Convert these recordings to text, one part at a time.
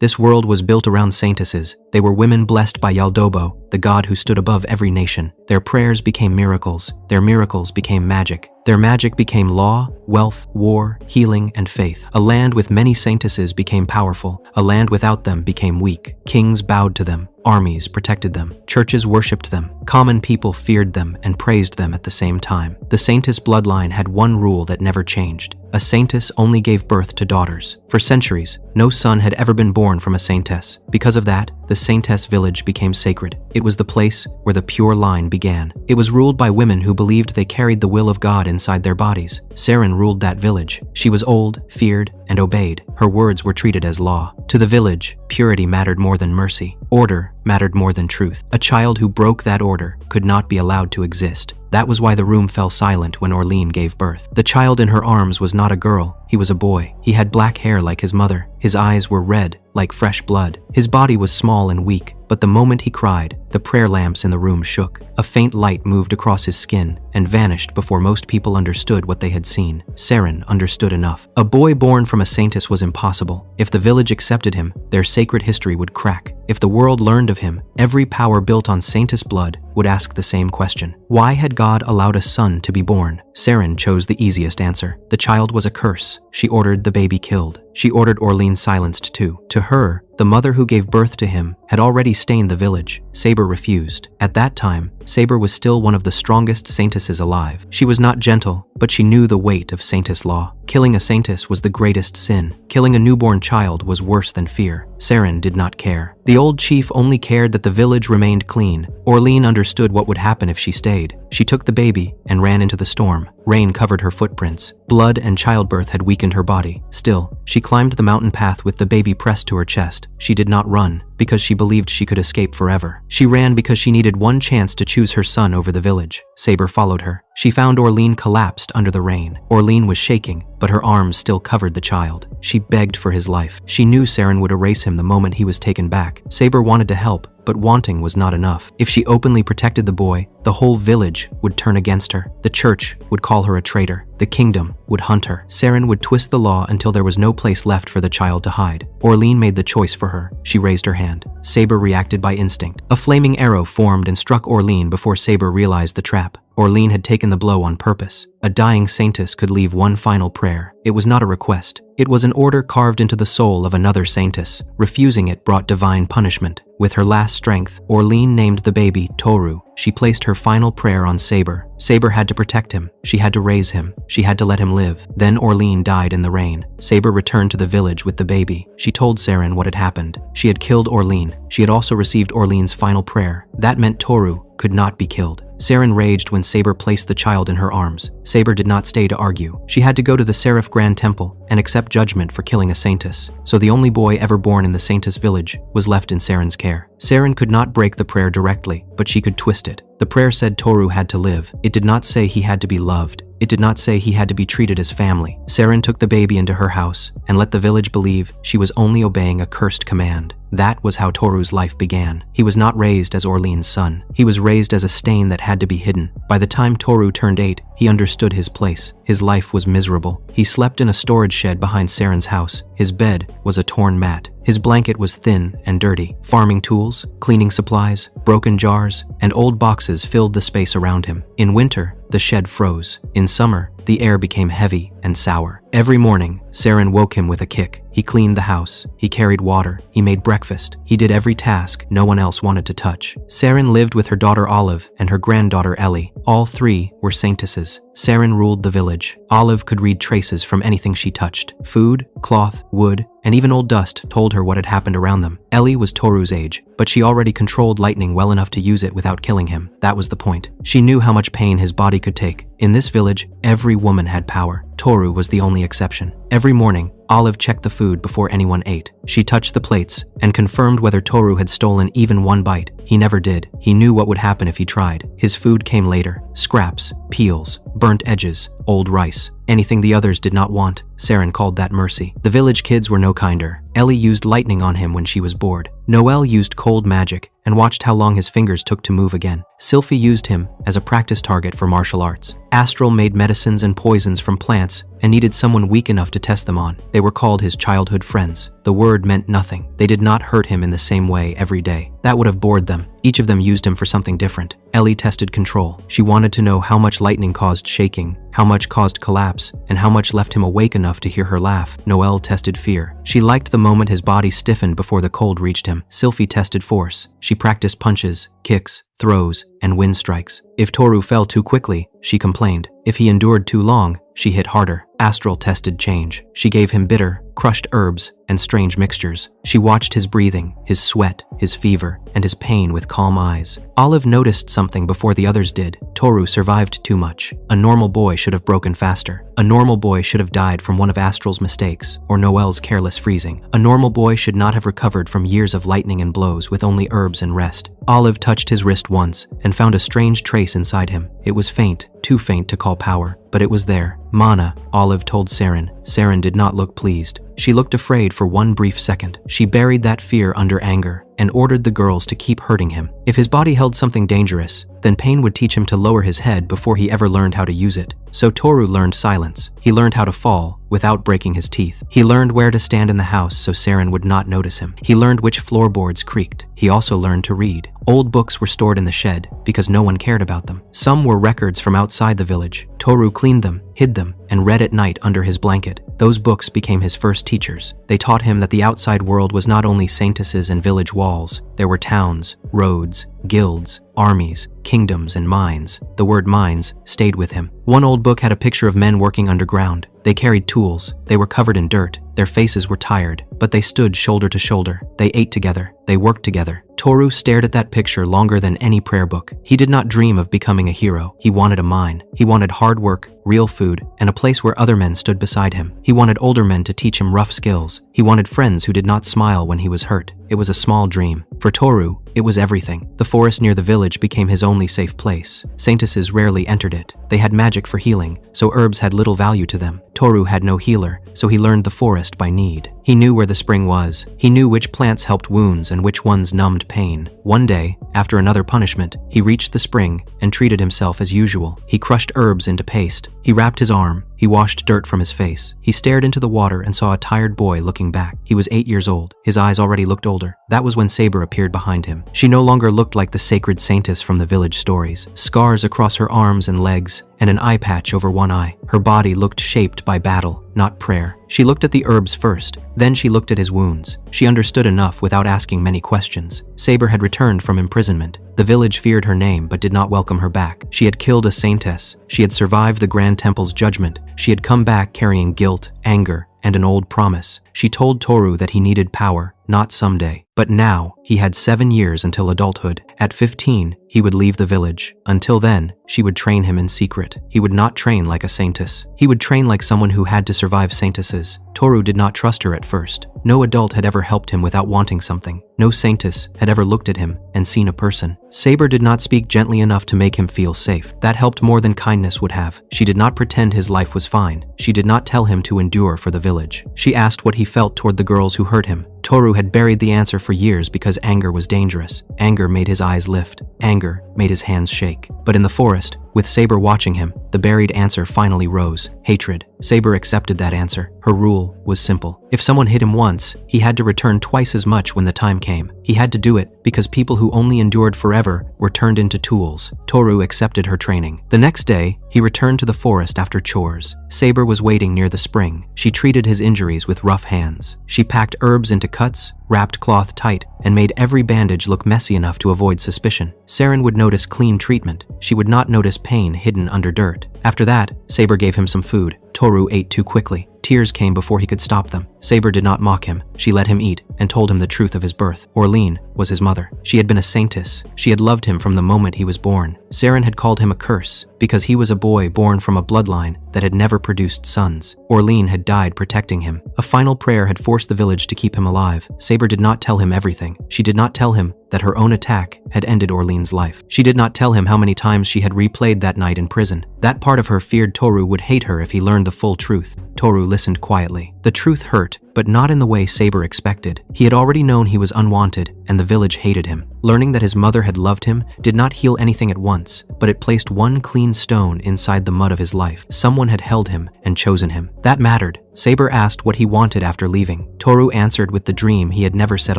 This world was built around saintesses. They were women blessed by Yaldobo, the god who stood above every nation. Their prayers became miracles. Their miracles became magic. Their magic became law, wealth, war, healing, and faith. A land with many saintesses became powerful. A land without them became weak. Kings bowed to them. Armies protected them. Churches worshipped them. Common people feared them and praised them at the same time. The Saintess bloodline had one rule that never changed. A saintess only gave birth to daughters. For centuries, no son had ever been born from a saintess. Because of that, the Saintess village became sacred. It was the place where the pure line began. It was ruled by women who believed they carried the will of God inside their bodies. Saren ruled that village. She was old, feared, and obeyed. Her words were treated as law. To the village, purity mattered more than mercy. Order mattered more than truth. A child who broke that order could not be allowed to exist. That was why the room fell silent when Orline gave birth. The child in her arms was not a girl, he was a boy. He had black hair like his mother. His eyes were red, like fresh blood. His body was small and weak, but the moment he cried, the prayer lamps in the room shook. A faint light moved across his skin and vanished before most people understood what they had seen. Saren understood enough. A boy born from a saintess was impossible. If the village accepted him, their sacred history would crack. If the world learned of him, every power built on saintess blood would ask the same question. Why had God allowed a son to be born? Saren chose the easiest answer. The child was a curse. She ordered the baby killed. She ordered Orline silenced too. To her, the mother who gave birth to him had already stained the village. Saber refused. At that time, Saber was still one of the strongest saintesses alive. She was not gentle, but she knew the weight of saintess law. Killing a saintess was the greatest sin. Killing a newborn child was worse than fear. Saren did not care. The old chief only cared that the village remained clean. Orline understood what would happen if she stayed. She took the baby and ran into the storm. Rain covered her footprints. Blood and childbirth had weakened her body. Still, she climbed the mountain path with the baby pressed to her chest. She did not run, because she believed she could escape forever. She ran because she needed one chance to choose her son over the village. Saber followed her. She found Orline collapsed under the rain. Orline was shaking, but her arms still covered the child. She begged for his life. She knew Saren would erase him the moment he was taken back. Saber wanted to help, but wanting was not enough. If she openly protected the boy, the whole village would turn against her. The church would call her a traitor. The kingdom would hunt her. Saren would twist the law until there was no place left for the child to hide. Orline made the choice for her. She raised her hand. Saber reacted by instinct. A flaming arrow formed and struck Orline before Saber realized the trap. Orline had taken the blow on purpose. A dying saintess could leave one final prayer. It was not a request. It was an order carved into the soul of another saintess. Refusing it brought divine punishment. With her last strength, Orline named the baby Toru. She placed her final prayer on Saber. Saber had to protect him. She had to raise him. She had to let him live. Then Orline died in the rain. Saber returned to the village with the baby. She told Saren what had happened. She had killed Orline. She had also received Orline's final prayer. That meant Toru could not be killed. Saren raged when Saber placed the child in her arms. Saber did not stay to argue. She had to go to the Seraph Grand Temple and accept judgment for killing a saintess. So the only boy ever born in the saintess village was left in Saren's care. Saren could not break the prayer directly, but she could twist it. The prayer said Toru had to live. It did not say he had to be loved. It did not say he had to be treated as family. Saren took the baby into her house and let the village believe she was only obeying a cursed command. That was how Toru's life began. He was not raised as Orline's son. He was raised as a stain that had to be hidden. By the time Toru turned 8, he understood his place. His life was miserable. He slept in a storage shed behind Saren's house. His bed was a torn mat. His blanket was thin and dirty. Farming tools, cleaning supplies, broken jars, and old boxes filled the space around him. In winter, the shed froze. In summer, the air became heavy and sour. Every morning, Saren woke him with a kick. He cleaned the house. He carried water. He made breakfast. He did every task no one else wanted to touch. Saren lived with her daughter Olive and her granddaughter Ellie. All three were saintesses. Saren ruled the village. Olive could read traces from anything she touched. Food, cloth, wood, and even old dust told her what had happened around them. Ellie was Toru's age, but she already controlled lightning well enough to use it without killing him. That was the point. She knew how much pain his body could take. In this village, every woman had power. Toru was the only exception. Every morning, Olive checked the food before anyone ate. She touched the plates and confirmed whether Toru had stolen even one bite. He never did. He knew what would happen if he tried. His food came later. Scraps, peels, burnt edges, old rice. Anything the others did not want. Saren called that mercy. The village kids were no kinder. Ellie used lightning on him when she was bored. Noel used cold magic and watched how long his fingers took to move again. Sylphie used him as a practice target for martial arts. Astral made medicines and poisons from plants and needed someone weak enough to test them on. They were called his childhood friends. The word meant nothing. They did not hurt him in the same way every day. That would have bored them. Each of them used him for something different. Ellie tested control. She wanted to know how much lightning caused shaking, how much caused collapse, and how much left him awake enough to hear her laugh. Noel tested fear. She liked the moment his body stiffened before the cold reached him. Sylphie tested force. She practiced punches, kicks, throws, and wind strikes. If Toru fell too quickly, she complained. If he endured too long, she hit harder. Astral tested change. She gave him bitter, crushed herbs, and strange mixtures. She watched his breathing, his sweat, his fever, and his pain with calm eyes. Olive noticed something before the others did. Toru survived too much. A normal boy should have broken faster. A normal boy should have died from one of Astral's mistakes, or Noel's careless freezing. A normal boy should not have recovered from years of lightning and blows with only herbs and rest. Olive touched his wrist once and found a strange trace inside him. It was faint, too faint to call power, but it was there. Mana, Olive told Saren. Saren did not look pleased. She looked afraid for one brief second. She buried that fear under anger and ordered the girls to keep hurting him. If his body held something dangerous, then pain would teach him to lower his head before he ever learned how to use it. So Toru learned silence. He learned how to fall without breaking his teeth. He learned where to stand in the house so Saren would not notice him. He learned which floorboards creaked. He also learned to read. Old books were stored in the shed because no one cared about them. Some were records from outside the village. Toru cleaned them, hid them, and read at night under his blanket. Those books became his first teachers. They taught him that the outside world was not only saintesses and village walls. There were towns, roads, guilds, armies, kingdoms, and mines. The word mines stayed with him. One old book had a picture of men working underground. They carried tools. They were covered in dirt. Their faces were tired, but they stood shoulder to shoulder. They ate together. They worked together. Toru stared at that picture longer than any prayer book. He did not dream of becoming a hero. He wanted a mine. He wanted hard work, real food, and a place where other men stood beside him. He wanted older men to teach him rough skills. He wanted friends who did not smile when he was hurt. It was a small dream. For Toru, it was everything. The forest near the village became his only safe place. Saintesses rarely entered it. They had magic for healing, so herbs had little value to them. Toru had no healer, so he learned the forest by need. He knew where the spring was. He knew which plants helped wounds and which ones numbed pain. One day, after another punishment, he reached the spring and treated himself as usual. He crushed herbs into paste. He wrapped his arm. He washed dirt from his face. He stared into the water and saw a tired boy looking back. He was 8 years old. His eyes already looked older. That was when Saber appeared behind him. She no longer looked like the sacred saintess from the village stories. Scars across her arms and legs, and an eye patch over one eye. Her body looked shaped by battle, not prayer. She looked at the herbs first, then she looked at his wounds. She understood enough without asking many questions. Saber had returned from imprisonment. The village feared her name but did not welcome her back. She had killed a saintess. She had survived the Grand Temple's judgment. She had come back carrying guilt, anger, and an old promise. She told Toru that he needed power, not someday. But now, he had 7 years until adulthood. At 15, he would leave the village. Until then, she would train him in secret. He would not train like a saintess. He would train like someone who had to survive saintesses. Toru did not trust her at first. No adult had ever helped him without wanting something. No saintess had ever looked at him and seen a person. Saber did not speak gently enough to make him feel safe. That helped more than kindness would have. She did not pretend his life was fine. She did not tell him to endure for the village. She asked what he felt toward the girls who hurt him. Toru had buried the answer for years because anger was dangerous. Anger made his eyes lift. Anger made his hands shake. But in the forest, with Saber watching him, the buried answer finally rose. Hatred. Saber accepted that answer. Her rule was simple. If someone hit him once, he had to return twice as much when the time came. He had to do it because people who only endured forever were turned into tools. Toru accepted her training. The next day, he returned to the forest after chores. Saber was waiting near the spring. She treated his injuries with rough hands. She packed herbs into cuts, wrapped cloth tight, and made every bandage look messy enough to avoid suspicion. Saren would notice clean treatment. She would not notice pain hidden under dirt. After that, Saber gave him some food. Toru ate too quickly. Tears came before he could stop them. Saber did not mock him. She let him eat and told him the truth of his birth. Orline was his mother. She had been a saintess. She had loved him from the moment he was born. Saren had called him a curse because he was a boy born from a bloodline that had never produced sons. Orline had died protecting him. A final prayer had forced the village to keep him alive. Saber did not tell him everything. She did not tell him that her own attack had ended Orline's life. She did not tell him how many times she had replayed that night in prison. That part of her feared Toru would hate her if he learned the full truth. Toru listened quietly. The truth hurt, but not in the way Saber expected. He had already known he was unwanted, and the village hated him. Learning that his mother had loved him did not heal anything at once, but it placed one clean stone inside the mud of his life. Someone had held him and chosen him. That mattered. Saber asked what he wanted after leaving. Toru answered with the dream he had never said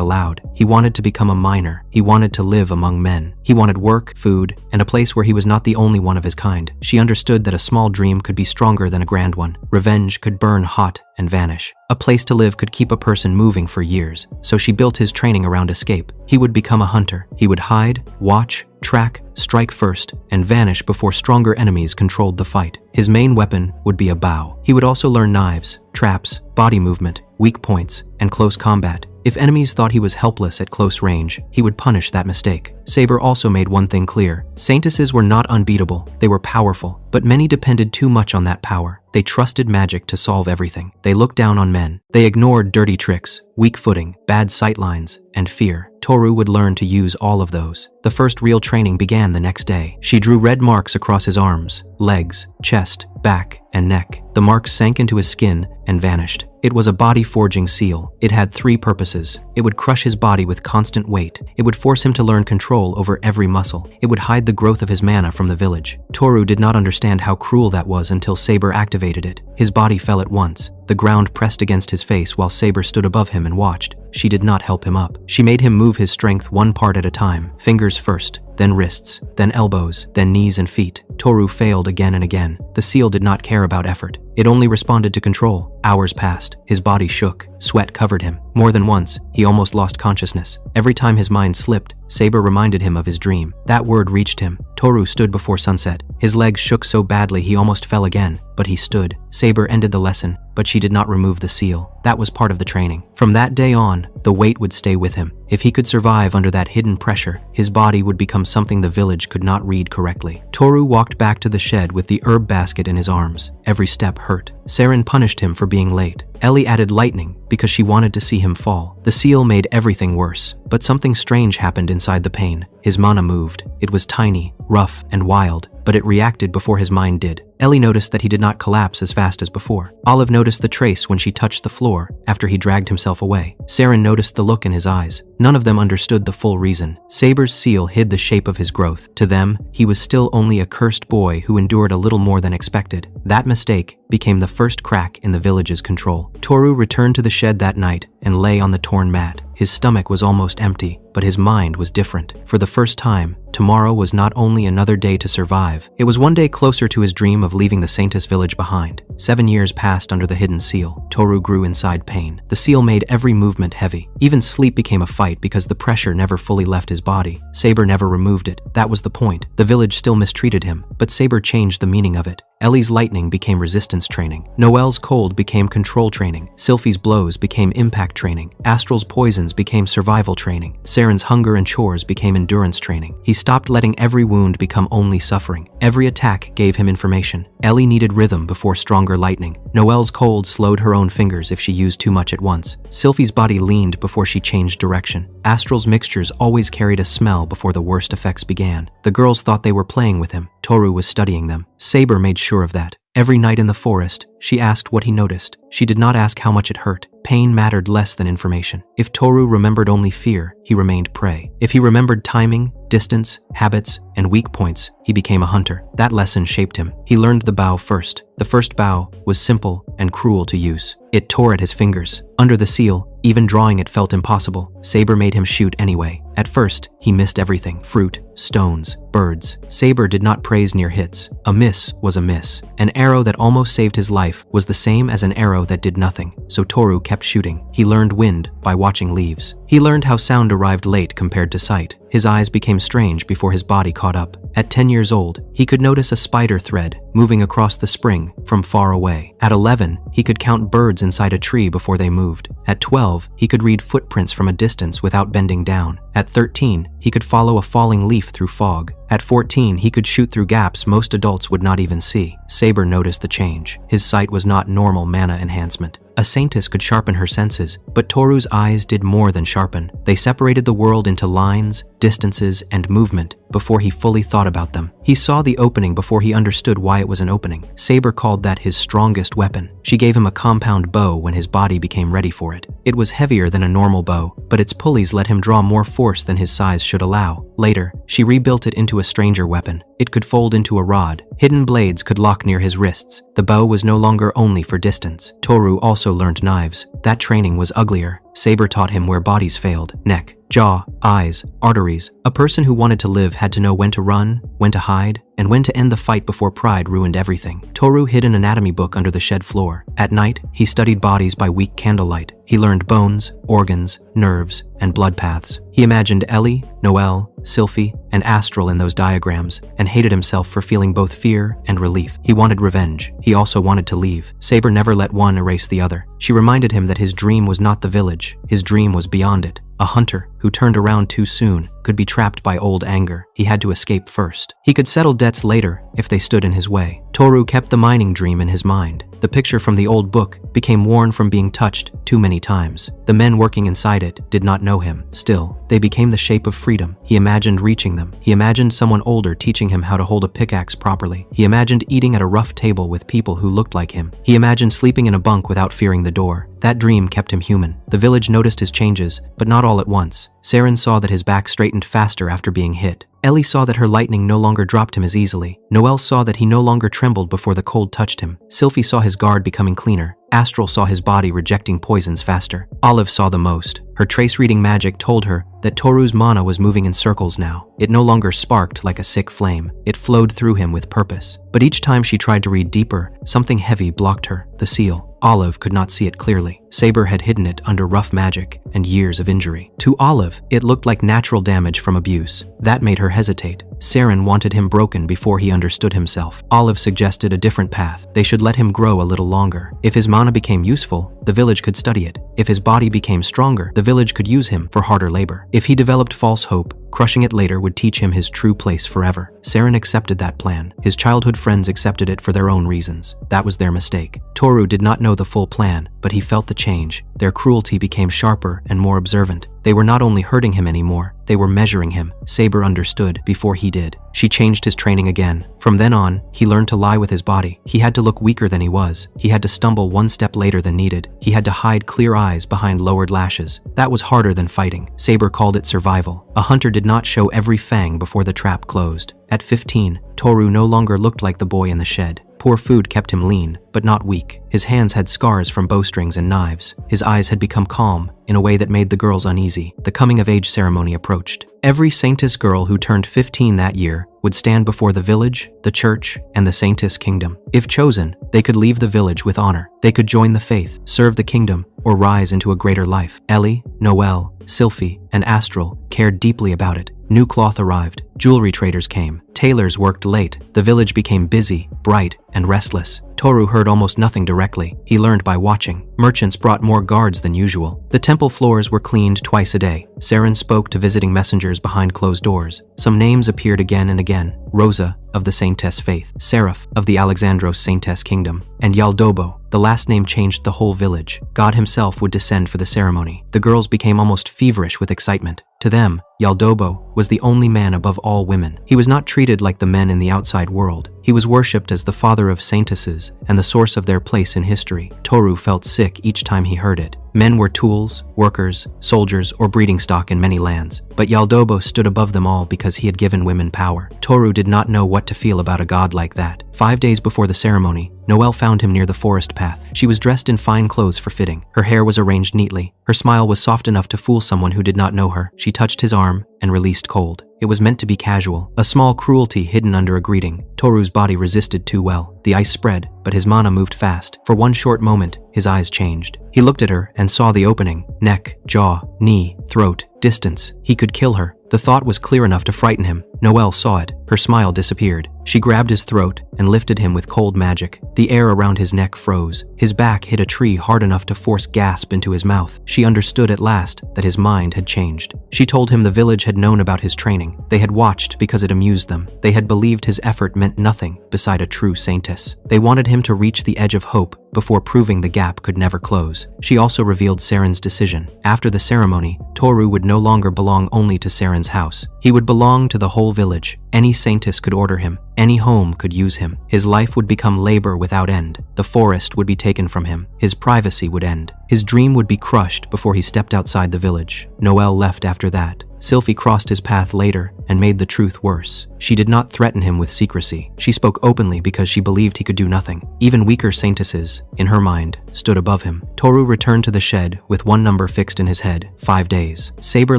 aloud. He wanted to become a miner. He wanted to live among men. He wanted work, food, and a place where he was not the only one of his kind. She understood that a small dream could be stronger than a grand one. Revenge could burn hot and vanish. A place to live could keep a person moving for years, so she built his training around escape. He would become a hunter. He would hide, watch, track, strike first, and vanish before stronger enemies controlled the fight. His main weapon would be a bow. He would also learn knives, traps, body movement, weak points, and close combat. If enemies thought he was helpless at close range, he would punish that mistake. Saber also made one thing clear. Saintesses were not unbeatable. They were powerful, but many depended too much on that power. They trusted magic to solve everything. They looked down on men. They ignored dirty tricks, weak footing, bad sightlines, and fear. Toru would learn to use all of those. The first real training began the next day. She drew red marks across his arms, legs, chest, back, and neck. The marks sank into his skin and vanished. It was a body-forging seal. It had 3 purposes. It would crush his body with constant weight. It would force him to learn control over every muscle. It would hide the growth of his mana from the village. Toru did not understand how cruel that was until Saber activated it. His body fell at once. The ground pressed against his face while Saber stood above him and watched. She did not help him up. She made him move his strength one part at a time. Fingers first, then wrists, then elbows, then knees and feet. Toru failed again and again. The seal did not care about effort. It only responded to control. Hours passed. His body shook. Sweat covered him. More than once, he almost lost consciousness. Every time his mind slipped, Saber reminded him of his dream. That word reached him. Toru stood before sunset. His legs shook so badly he almost fell again, but he stood. Saber ended the lesson, but she did not remove the seal. That was part of the training. From that day on, the weight would stay with him. If he could survive under that hidden pressure, his body would become something the village could not read correctly. Toru walked back to the shed with the herb basket in his arms. Every step hurt. Saren punished him for being late. Ellie added lightning because she wanted to see him fall. The seal made everything worse, but something strange happened inside the pain. His mana moved. It was tiny, rough, and wild, but it reacted before his mind did. Ellie noticed that he did not collapse as fast as before. Olive noticed the trace when she touched the floor after he dragged himself away. Saren noticed the look in his eyes. None of them understood the full reason. Saber's seal hid the shape of his growth. To them, he was still only a cursed boy who endured a little more than expected. That mistake became the first crack in the village's control. Toru returned to the shed that night and lay on the torn mat. His stomach was almost empty, but his mind was different. For the first time, tomorrow was not only another day to survive, it was one day closer to his dream of leaving the Saintess village behind. 7 years passed under the hidden seal. Toru grew inside pain. The seal made every movement heavy. Even sleep became a fight because the pressure never fully left his body. Saber never removed it. That was the point. The village still mistreated him, but Saber changed the meaning of it. Ellie's lightning became resistance training. Noelle's cold became control training. Sylphie's blows became impact training. Astral's poisons became survival training. Saren's hunger and chores became endurance training. He stopped letting every wound become only suffering. Every attack gave him information. Ellie needed rhythm before stronger lightning. Noelle's cold slowed her own fingers if she used too much at once. Sylphie's body leaned before she changed direction. Astral's mixtures always carried a smell before the worst effects began. The girls thought they were playing with him. Toru was studying them. Saber made sure of that. Every night in the forest, she asked what he noticed. She did not ask how much it hurt. Pain mattered less than information. If Toru remembered only fear, he remained prey. If he remembered timing, distance, habits, and weak points, he became a hunter. That lesson shaped him. He learned the bow first. The first bow was simple and cruel to use. It tore at his fingers. Under the seal, even drawing it felt impossible. Saber made him shoot anyway. At first, he missed everything. Fruit, stones, birds. Saber did not praise near hits. A miss was a miss. An arrow that almost saved his life was the same as an arrow that did nothing. So Toru kept shooting. He learned wind by watching leaves. He learned how sound arrived late compared to sight. His eyes became strange before his body caught up. At 10 years old, he could notice a spider thread moving across the spring from far away. At 11, he could count birds inside a tree before they moved. At 12, he could read footprints from a distance without bending down. At 13, he could follow a falling leaf through fog. At 14, he could shoot through gaps most adults would not even see. Saber noticed the change. His sight was not normal mana enhancement. A Saintess could sharpen her senses, but Toru's eyes did more than sharpen. They separated the world into lines, distances, and movement before he fully thought about them. He saw the opening before he understood why it was an opening. Saber called that his strongest weapon. She gave him a compound bow when his body became ready for it. It was heavier than a normal bow, but its pulleys let him draw more force than his size should allow. Later, she rebuilt it into a stranger weapon. It could fold into a rod. Hidden blades could lock near his wrists. The bow was no longer only for distance. Toru also learned knives. That training was uglier. Saber taught him where bodies failed: neck, jaw, eyes, arteries. A person who wanted to live had to know when to run, when to hide, and when to end the fight before pride ruined everything. Toru hid an anatomy book under the shed floor. At night, he studied bodies by weak candlelight. He learned bones, organs, nerves, and blood paths. He imagined Ellie, Noelle, Sylphie, and Astral in those diagrams, and hated himself for feeling both fear and relief. He wanted revenge. He also wanted to leave. Saber never let one erase the other. She reminded him that his dream was not the village. His dream was beyond it. A hunter who turned around too soon could be trapped by old anger. He had to escape first. He could settle debts later if they stood in his way. Toru kept the mining dream in his mind. The picture from the old book became worn from being touched too many times. The men working inside it did not know him. Still, they became the shape of freedom. He imagined reaching them. He imagined someone older teaching him how to hold a pickaxe properly. He imagined eating at a rough table with people who looked like him. He imagined sleeping in a bunk without fearing the door. That dream kept him human. The village noticed his changes, but not all at once. Saren saw that his back straightened faster after being hit. Ellie saw that her lightning no longer dropped him as easily. Noelle saw that he no longer trembled before the cold touched him. Sylphie saw his guard becoming cleaner. Astral saw his body rejecting poisons faster. Olive saw the most. Her trace-reading magic told her that Toru's mana was moving in circles now. It no longer sparked like a sick flame. It flowed through him with purpose. But each time she tried to read deeper, something heavy blocked her: the seal. Olive could not see it clearly. Saber had hidden it under rough magic and years of injury. To Olive, it looked like natural damage from abuse. That made her hesitate. Saren wanted him broken before he understood himself. Olive suggested a different path. They should let him grow a little longer. If his mana became useful, the village could study it. If his body became stronger, the village could use him for harder labor. If he developed false hope, crushing it later would teach him his true place forever. Saren accepted that plan. His childhood friends accepted it for their own reasons. That was their mistake. Toru did not know the full plan, but he felt the change. Their cruelty became sharper and more observant. They were not only hurting him anymore, they were measuring him. Saber understood before he did. She changed his training again. From then on, he learned to lie with his body. He had to look weaker than he was. He had to stumble one step later than needed. He had to hide clear eyes behind lowered lashes. That was harder than fighting. Saber called it survival. A hunter did not show every fang before the trap closed. At 15, Toru no longer looked like the boy in the shed. Poor food kept him lean, but not weak. His hands had scars from bowstrings and knives. His eyes had become calm in a way that made the girls uneasy. The coming-of-age ceremony approached. Every Saintess girl who turned 15 that year would stand before the village, the church, and the Saintess kingdom. If chosen, they could leave the village with honor. They could join the faith, serve the kingdom, or rise into a greater life. Ellie, Noelle, Sylphie, and Astral cared deeply about it. New cloth arrived. Jewelry traders came. Tailors worked late. The village became busy, bright, and restless. Toru heard almost nothing directly. He learned by watching. Merchants brought more guards than usual. The temple floors were cleaned twice a day. Saren spoke to visiting messengers behind closed doors. Some names appeared again and again. Rosa, of the Saintess faith, Seraph, of the Alexandros Saintess kingdom, and Yaldobo. The last name changed the whole village. God himself would descend for the ceremony. The girls became almost feverish with excitement. To them, Yaldobo was the only man above all women. He was not treated like the men in the outside world. He was worshipped as the father of Saintesses and the source of their place in history. Toru felt sick each time he heard it. Men were tools, workers, soldiers, or breeding stock in many lands. But Yaldobo stood above them all because he had given women power. Toru did not know what to feel about a god like that. 5 days before the ceremony, Noelle found him near the forest path. She was dressed in fine clothes for fitting. Her hair was arranged neatly. Her smile was soft enough to fool someone who did not know her. She touched his arm and released cold. It was meant to be casual, a small cruelty hidden under a greeting. Toru's body resisted too well. The ice spread, but his mana moved fast. For one short moment, his eyes changed. He looked at her and saw the opening: neck, jaw, knee, throat, distance. He could kill her. The thought was clear enough to frighten him. Noelle saw it. Her smile disappeared. She grabbed his throat and lifted him with cold magic. The air around his neck froze. His back hit a tree hard enough to force gasp into his mouth. She understood at last that his mind had changed. She told him the village had known about his training. They had watched because it amused them. They had believed his effort meant nothing beside a true saintess. They wanted him to reach the edge of hope before proving the gap could never close. She also revealed Saren's decision. After the ceremony, Toru would no longer belong only to Saren's house. He would belong to the whole village. Any saintess could order him. Any home could use him. His life would become labor without end. The forest would be taken from him. His privacy would end. His dream would be crushed before he stepped outside the village. Noelle left after that. Sylphie crossed his path later and made the truth worse. She did not threaten him with secrecy. She spoke openly because she believed he could do nothing. Even weaker saintesses, in her mind, stood above him. Toru returned to the shed with one number fixed in his head: 5 days. Saber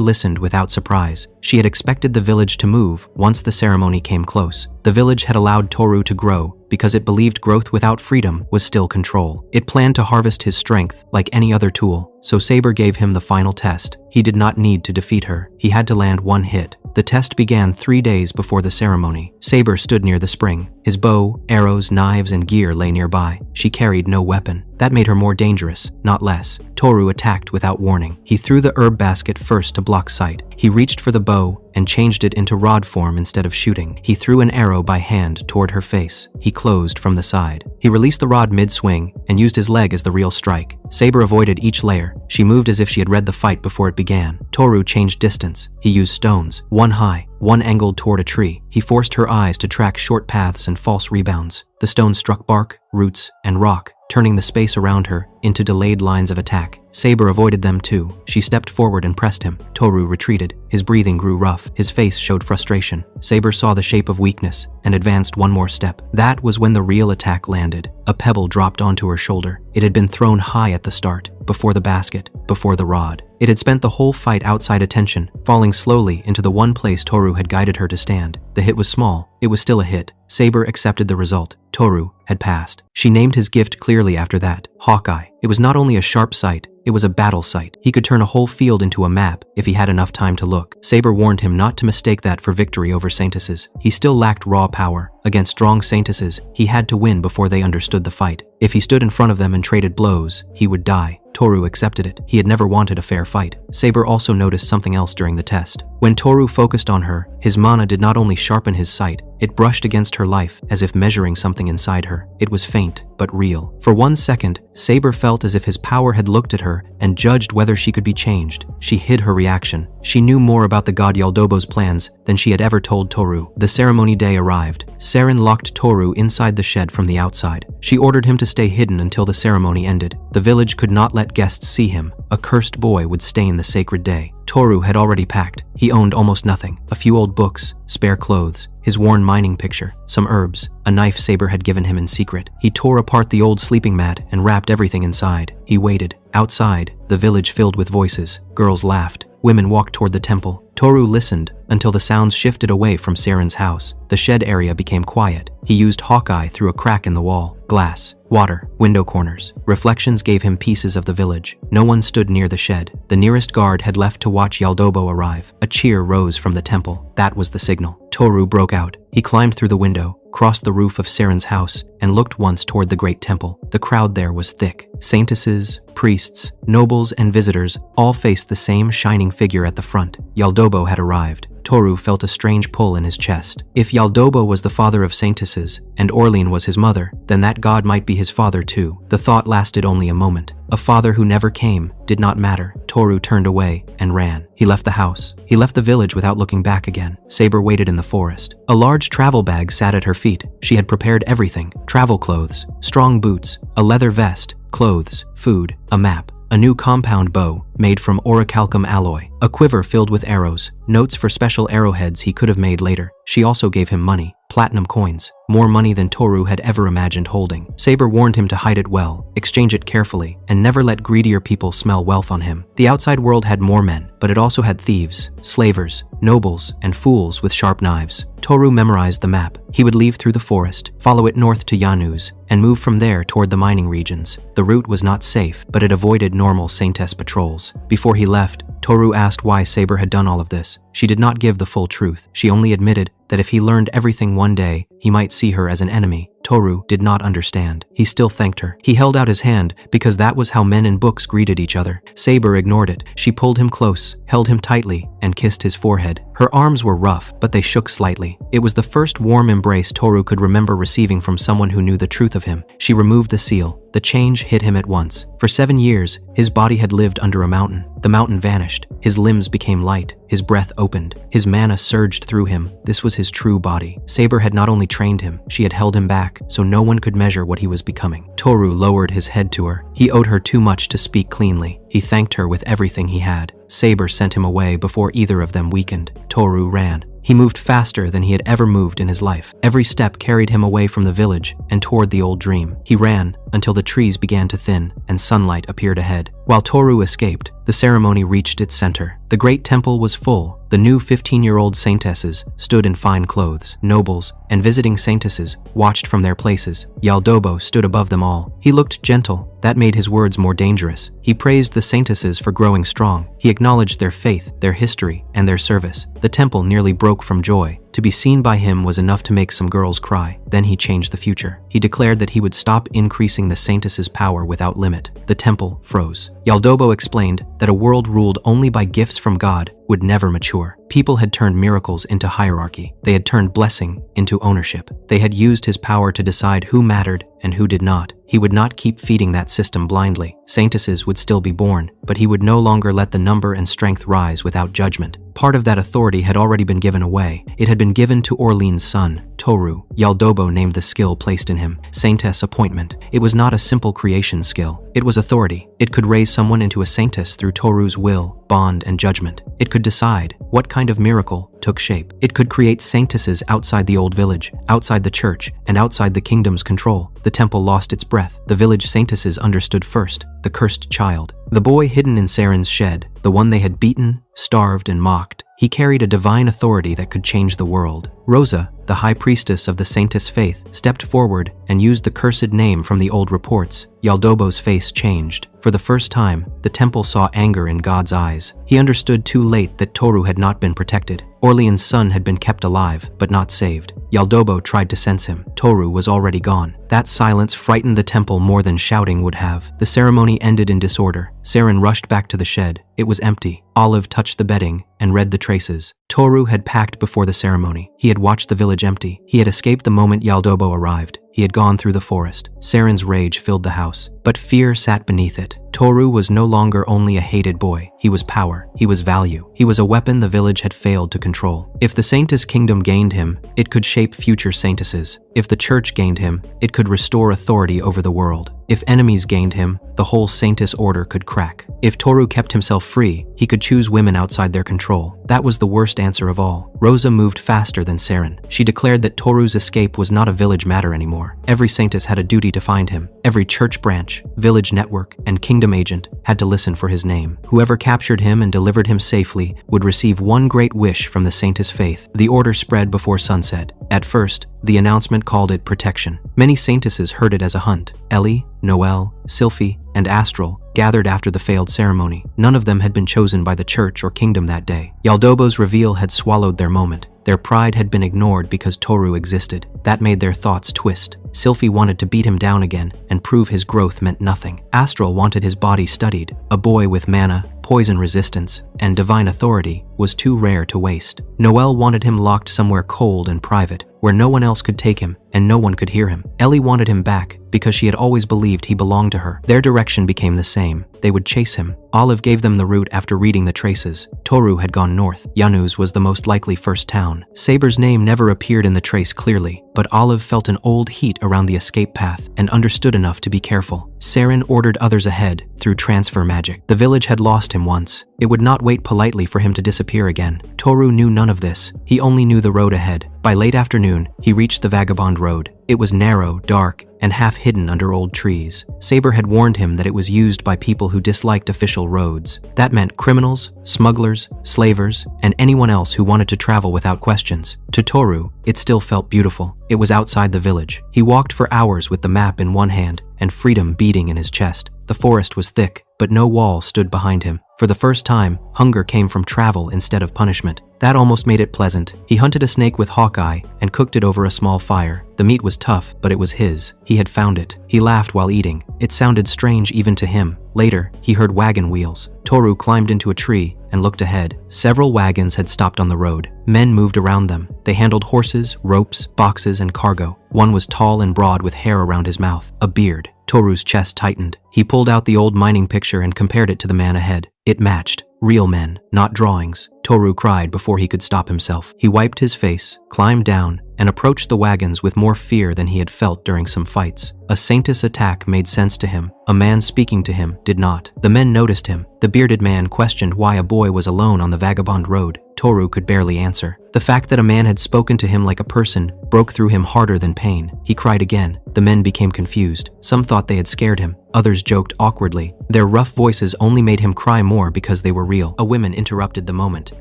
listened without surprise. She had expected the village to move once the ceremony came close. The village had allowed Toru to grow because it believed growth without freedom was still control. It planned to harvest his strength like any other tool, so Saber gave him the final test. He did not need to defeat her. He had to land one hit. The test began 3 days before the ceremony. Saber stood near the spring. His bow, arrows, knives, and gear lay nearby. She carried no weapon. That made her more dangerous, not less. Toru attacked without warning. He threw the herb basket first to block sight. He reached for the bow and changed it into rod form instead of shooting. He threw an arrow by hand toward her face. He closed from the side. He released the rod mid-swing and used his leg as the real strike. Saber avoided each layer. She moved as if she had read the fight before it began. Toru changed distance. He used stones, one high, one angled toward a tree. He forced her eyes to track short paths and false rebounds. The stones struck bark, roots, and rock, turning the space around her into delayed lines of attack. Saber avoided them too. She stepped forward and pressed him. Toru retreated. His breathing grew rough. His face showed frustration. Saber saw the shape of weakness and advanced one more step. That was when the real attack landed. A pebble dropped onto her shoulder. It had been thrown high at the start, before the basket, before the rod. It had spent the whole fight outside attention, falling slowly into the one place Toru had guided her to stand. The hit was small. It was still a hit. Saber accepted the result. Toru had passed. She named his gift clearly after that: Hawkeye. It was not only a sharp sight, it was a battle sight. He could turn a whole field into a map if he had enough time to look. Saber warned him not to mistake that for victory over Saintesses. He still lacked raw power. Against strong Saintesses, he had to win before they understood the fight. If he stood in front of them and traded blows, he would die. Toru accepted it. He had never wanted a fair fight. Saber also noticed something else during the test. When Toru focused on her, his mana did not only sharpen his sight, it brushed against her life as if measuring something inside her. It was faint, but real. For 1 second, Saber felt as if his power had looked at her and judged whether she could be changed. She hid her reaction. She knew more about the god Yaldobo's plans than she had ever told Toru. The ceremony day arrived. Saren locked Toru inside the shed from the outside. She ordered him to stay hidden until the ceremony ended. The village could not let guests see him. A cursed boy would stain the sacred day. Toru had already packed. He owned almost nothing. A few old books, spare clothes, his worn mining picture, some herbs, a knife Saber had given him in secret. He tore apart the old sleeping mat and wrapped everything inside. He waited. Outside, the village filled with voices. Girls laughed. Women walked toward the temple. Toru listened until the sounds shifted away from Saren's house. The shed area became quiet. He used Hawkeye through a crack in the wall. Glass, water, window corners. Reflections gave him pieces of the village. No one stood near the shed. The nearest guard had left to watch Yaldobo arrive. A cheer rose from the temple. That was the signal. Toru broke out. He climbed through the window, crossed the roof of Saren's house, and looked once toward the great temple. The crowd there was thick. Saintesses, priests, nobles, and visitors all faced the same shining figure at the front. Yaldobo had arrived. Toru felt a strange pull in his chest. If Yaldobo was the father of Saintesses and Orlean was his mother, then that god might be his father too. The thought lasted only a moment. A father who never came did not matter. Toru turned away and ran. He left the house. He left the village without looking back again. Saber waited in the forest. A large travel bag sat at her feet. She had prepared everything: travel clothes, strong boots, a leather vest, clothes, food, a map, a new compound bow made from orichalcum alloy, a quiver filled with arrows, notes for special arrowheads he could have made later. She also gave him money, platinum coins, more money than Toru had ever imagined holding. Saber warned him to hide it well, exchange it carefully, and never let greedier people smell wealth on him. The outside world had more men, but it also had thieves, slavers, nobles, and fools with sharp knives. Toru memorized the map. He would leave through the forest, follow it north to Yanu's, and move from there toward the mining regions. The route was not safe, but it avoided normal Saintess patrols. Before he left, Toru asked why Saber had done all of this. She did not give the full truth. She only admitted that if he learned everything one day, he might see her as an enemy. Toru did not understand. He still thanked her. He held out his hand because that was how men in books greeted each other. Saber ignored it. She pulled him close, held him tightly, and kissed his forehead. Her arms were rough, but they shook slightly. It was the first warm embrace Toru could remember receiving from someone who knew the truth of him. She removed the seal. The change hit him at once. For 7 years, his body had lived under a mountain. The mountain vanished. His limbs became light. His breath opened. His mana surged through him. This was his true body. Saber had not only trained him, she had held him back, so no one could measure what he was becoming. Toru lowered his head to her. He owed her too much to speak cleanly. He thanked her with everything he had. Saber sent him away before either of them weakened. Toru ran. He moved faster than he had ever moved in his life. Every step carried him away from the village and toward the old dream. He ran until the trees began to thin and sunlight appeared ahead. While Toru escaped, the ceremony reached its center. The great temple was full. The new 15-year-old saintesses stood in fine clothes. Nobles and visiting saintesses watched from their places. Yaldobo stood above them all. He looked gentle. That made his words more dangerous. He praised the saintesses for growing strong. He acknowledged their faith, their history, and their service. The temple nearly broke from joy. To be seen by him was enough to make some girls cry. Then he changed the future. He declared that he would stop increasing the saintesses' power without limit. The temple froze. Yaldobo explained that a world ruled only by gifts from God would never mature. People had turned miracles into hierarchy. They had turned blessing into ownership. They had used his power to decide who mattered and who did not. He would not keep feeding that system blindly. Saintesses would still be born, but he would no longer let the number and strength rise without judgment. Part of that authority had already been given away. It had been given to Orlean's son, Toru. Yaldobo named the skill placed in him Saintess Appointment. It was not a simple creation skill. It was authority. It could raise someone into a saintess through Toru's will, bond, and judgment. It could decide what kind of miracle took shape. It could create saintesses outside the old village, outside the church, and outside the kingdom's control. The temple lost its breath. The village saintesses understood first, the cursed child. The boy hidden in Saren's shed, the one they had beaten, starved, and mocked. He carried a divine authority that could change the world. Rosa, the high priestess of the Saintess faith, stepped forward and used the cursed name from the old reports. Yaldobo's face changed. For the first time, the temple saw anger in God's eyes. He understood too late that Toru had not been protected. Orlean's son had been kept alive, but not saved. Yaldobo tried to sense him. Toru was already gone. That silence frightened the temple more than shouting would have. The ceremony ended in disorder. Saren rushed back to the shed. It was empty. Olive touched the bedding and read the traces. Toru had packed before the ceremony. He had watched the village empty. He had escaped the moment Yaldobo arrived. He had gone through the forest. Saren's rage filled the house, but fear sat beneath it. Toru was no longer only a hated boy. He was power. He was value. He was a weapon the village had failed to control. If the Saintess kingdom gained him, it could shape future saintesses. If the church gained him, it could restore authority over the world. If enemies gained him, the whole Saintess order could crack. If Toru kept himself free, he could choose women outside their control. That was the worst answer of all. Rosa moved faster than Saren. She declared that Toru's escape was not a village matter anymore. Every Saintess had a duty to find him. Every church branch, village network, and kingdom agent had to listen for his name. Whoever captured him and delivered him safely would receive one great wish from the Saintess faith. The order spread before sunset. At first, the announcement called it protection. Many saintesses heard it as a hunt. Ellie, Noelle, Sylphie, and Astral gathered after the failed ceremony. None of them had been chosen by the church or kingdom that day. Yaldobo's reveal had swallowed their moment. Their pride had been ignored because Toru existed. That made their thoughts twist. Sylphie wanted to beat him down again and prove his growth meant nothing. Astral wanted his body studied. A boy with mana, poison resistance, and divine authority was too rare to waste. Noelle wanted him locked somewhere cold and private, where no one else could take him and no one could hear him. Ellie wanted him back because she had always believed he belonged to her. Their direction became the same. They would chase him. Olive gave them the route after reading the traces. Toru had gone north. Yanu's was the most likely first town. Saber's name never appeared in the trace clearly, but Olive felt an old heat around the escape path and understood enough to be careful. Saren ordered others ahead through transfer magic. The village had lost him once. It would not wait wait politely for him to disappear again. Toru knew none of this. He only knew the road ahead. By late afternoon, he reached the vagabond road. It was narrow, dark, and half hidden under old trees. Saber had warned him that it was used by people who disliked official roads. That meant criminals, smugglers, slavers, and anyone else who wanted to travel without questions. To Toru, it still felt beautiful. It was outside the village. He walked for hours with the map in one hand and freedom beating in his chest. The forest was thick, but no wall stood behind him. For the first time, hunger came from travel instead of punishment. That almost made it pleasant. He hunted a snake with Hawkeye and cooked it over a small fire. The meat was tough, but it was his. He had found it. He laughed while eating. It sounded strange even to him. Later, he heard wagon wheels. Toru climbed into a tree and looked ahead. Several wagons had stopped on the road. Men moved around them. They handled horses, ropes, boxes, and cargo. One was tall and broad with hair around his mouth, a beard. Toru's chest tightened. He pulled out the old mining picture and compared it to the man ahead. It matched. Real men, not drawings. Toru cried before he could stop himself. He wiped his face, climbed down, and approached the wagons with more fear than he had felt during some fights. A Saintess attack made sense to him. A man speaking to him did not. The men noticed him. The bearded man questioned why a boy was alone on the vagabond road. Toru could barely answer. The fact that a man had spoken to him like a person broke through him harder than pain. He cried again. The men became confused. Some thought they had scared him. Others joked awkwardly. Their rough voices only made him cry more because they were real. A woman interrupted the moment.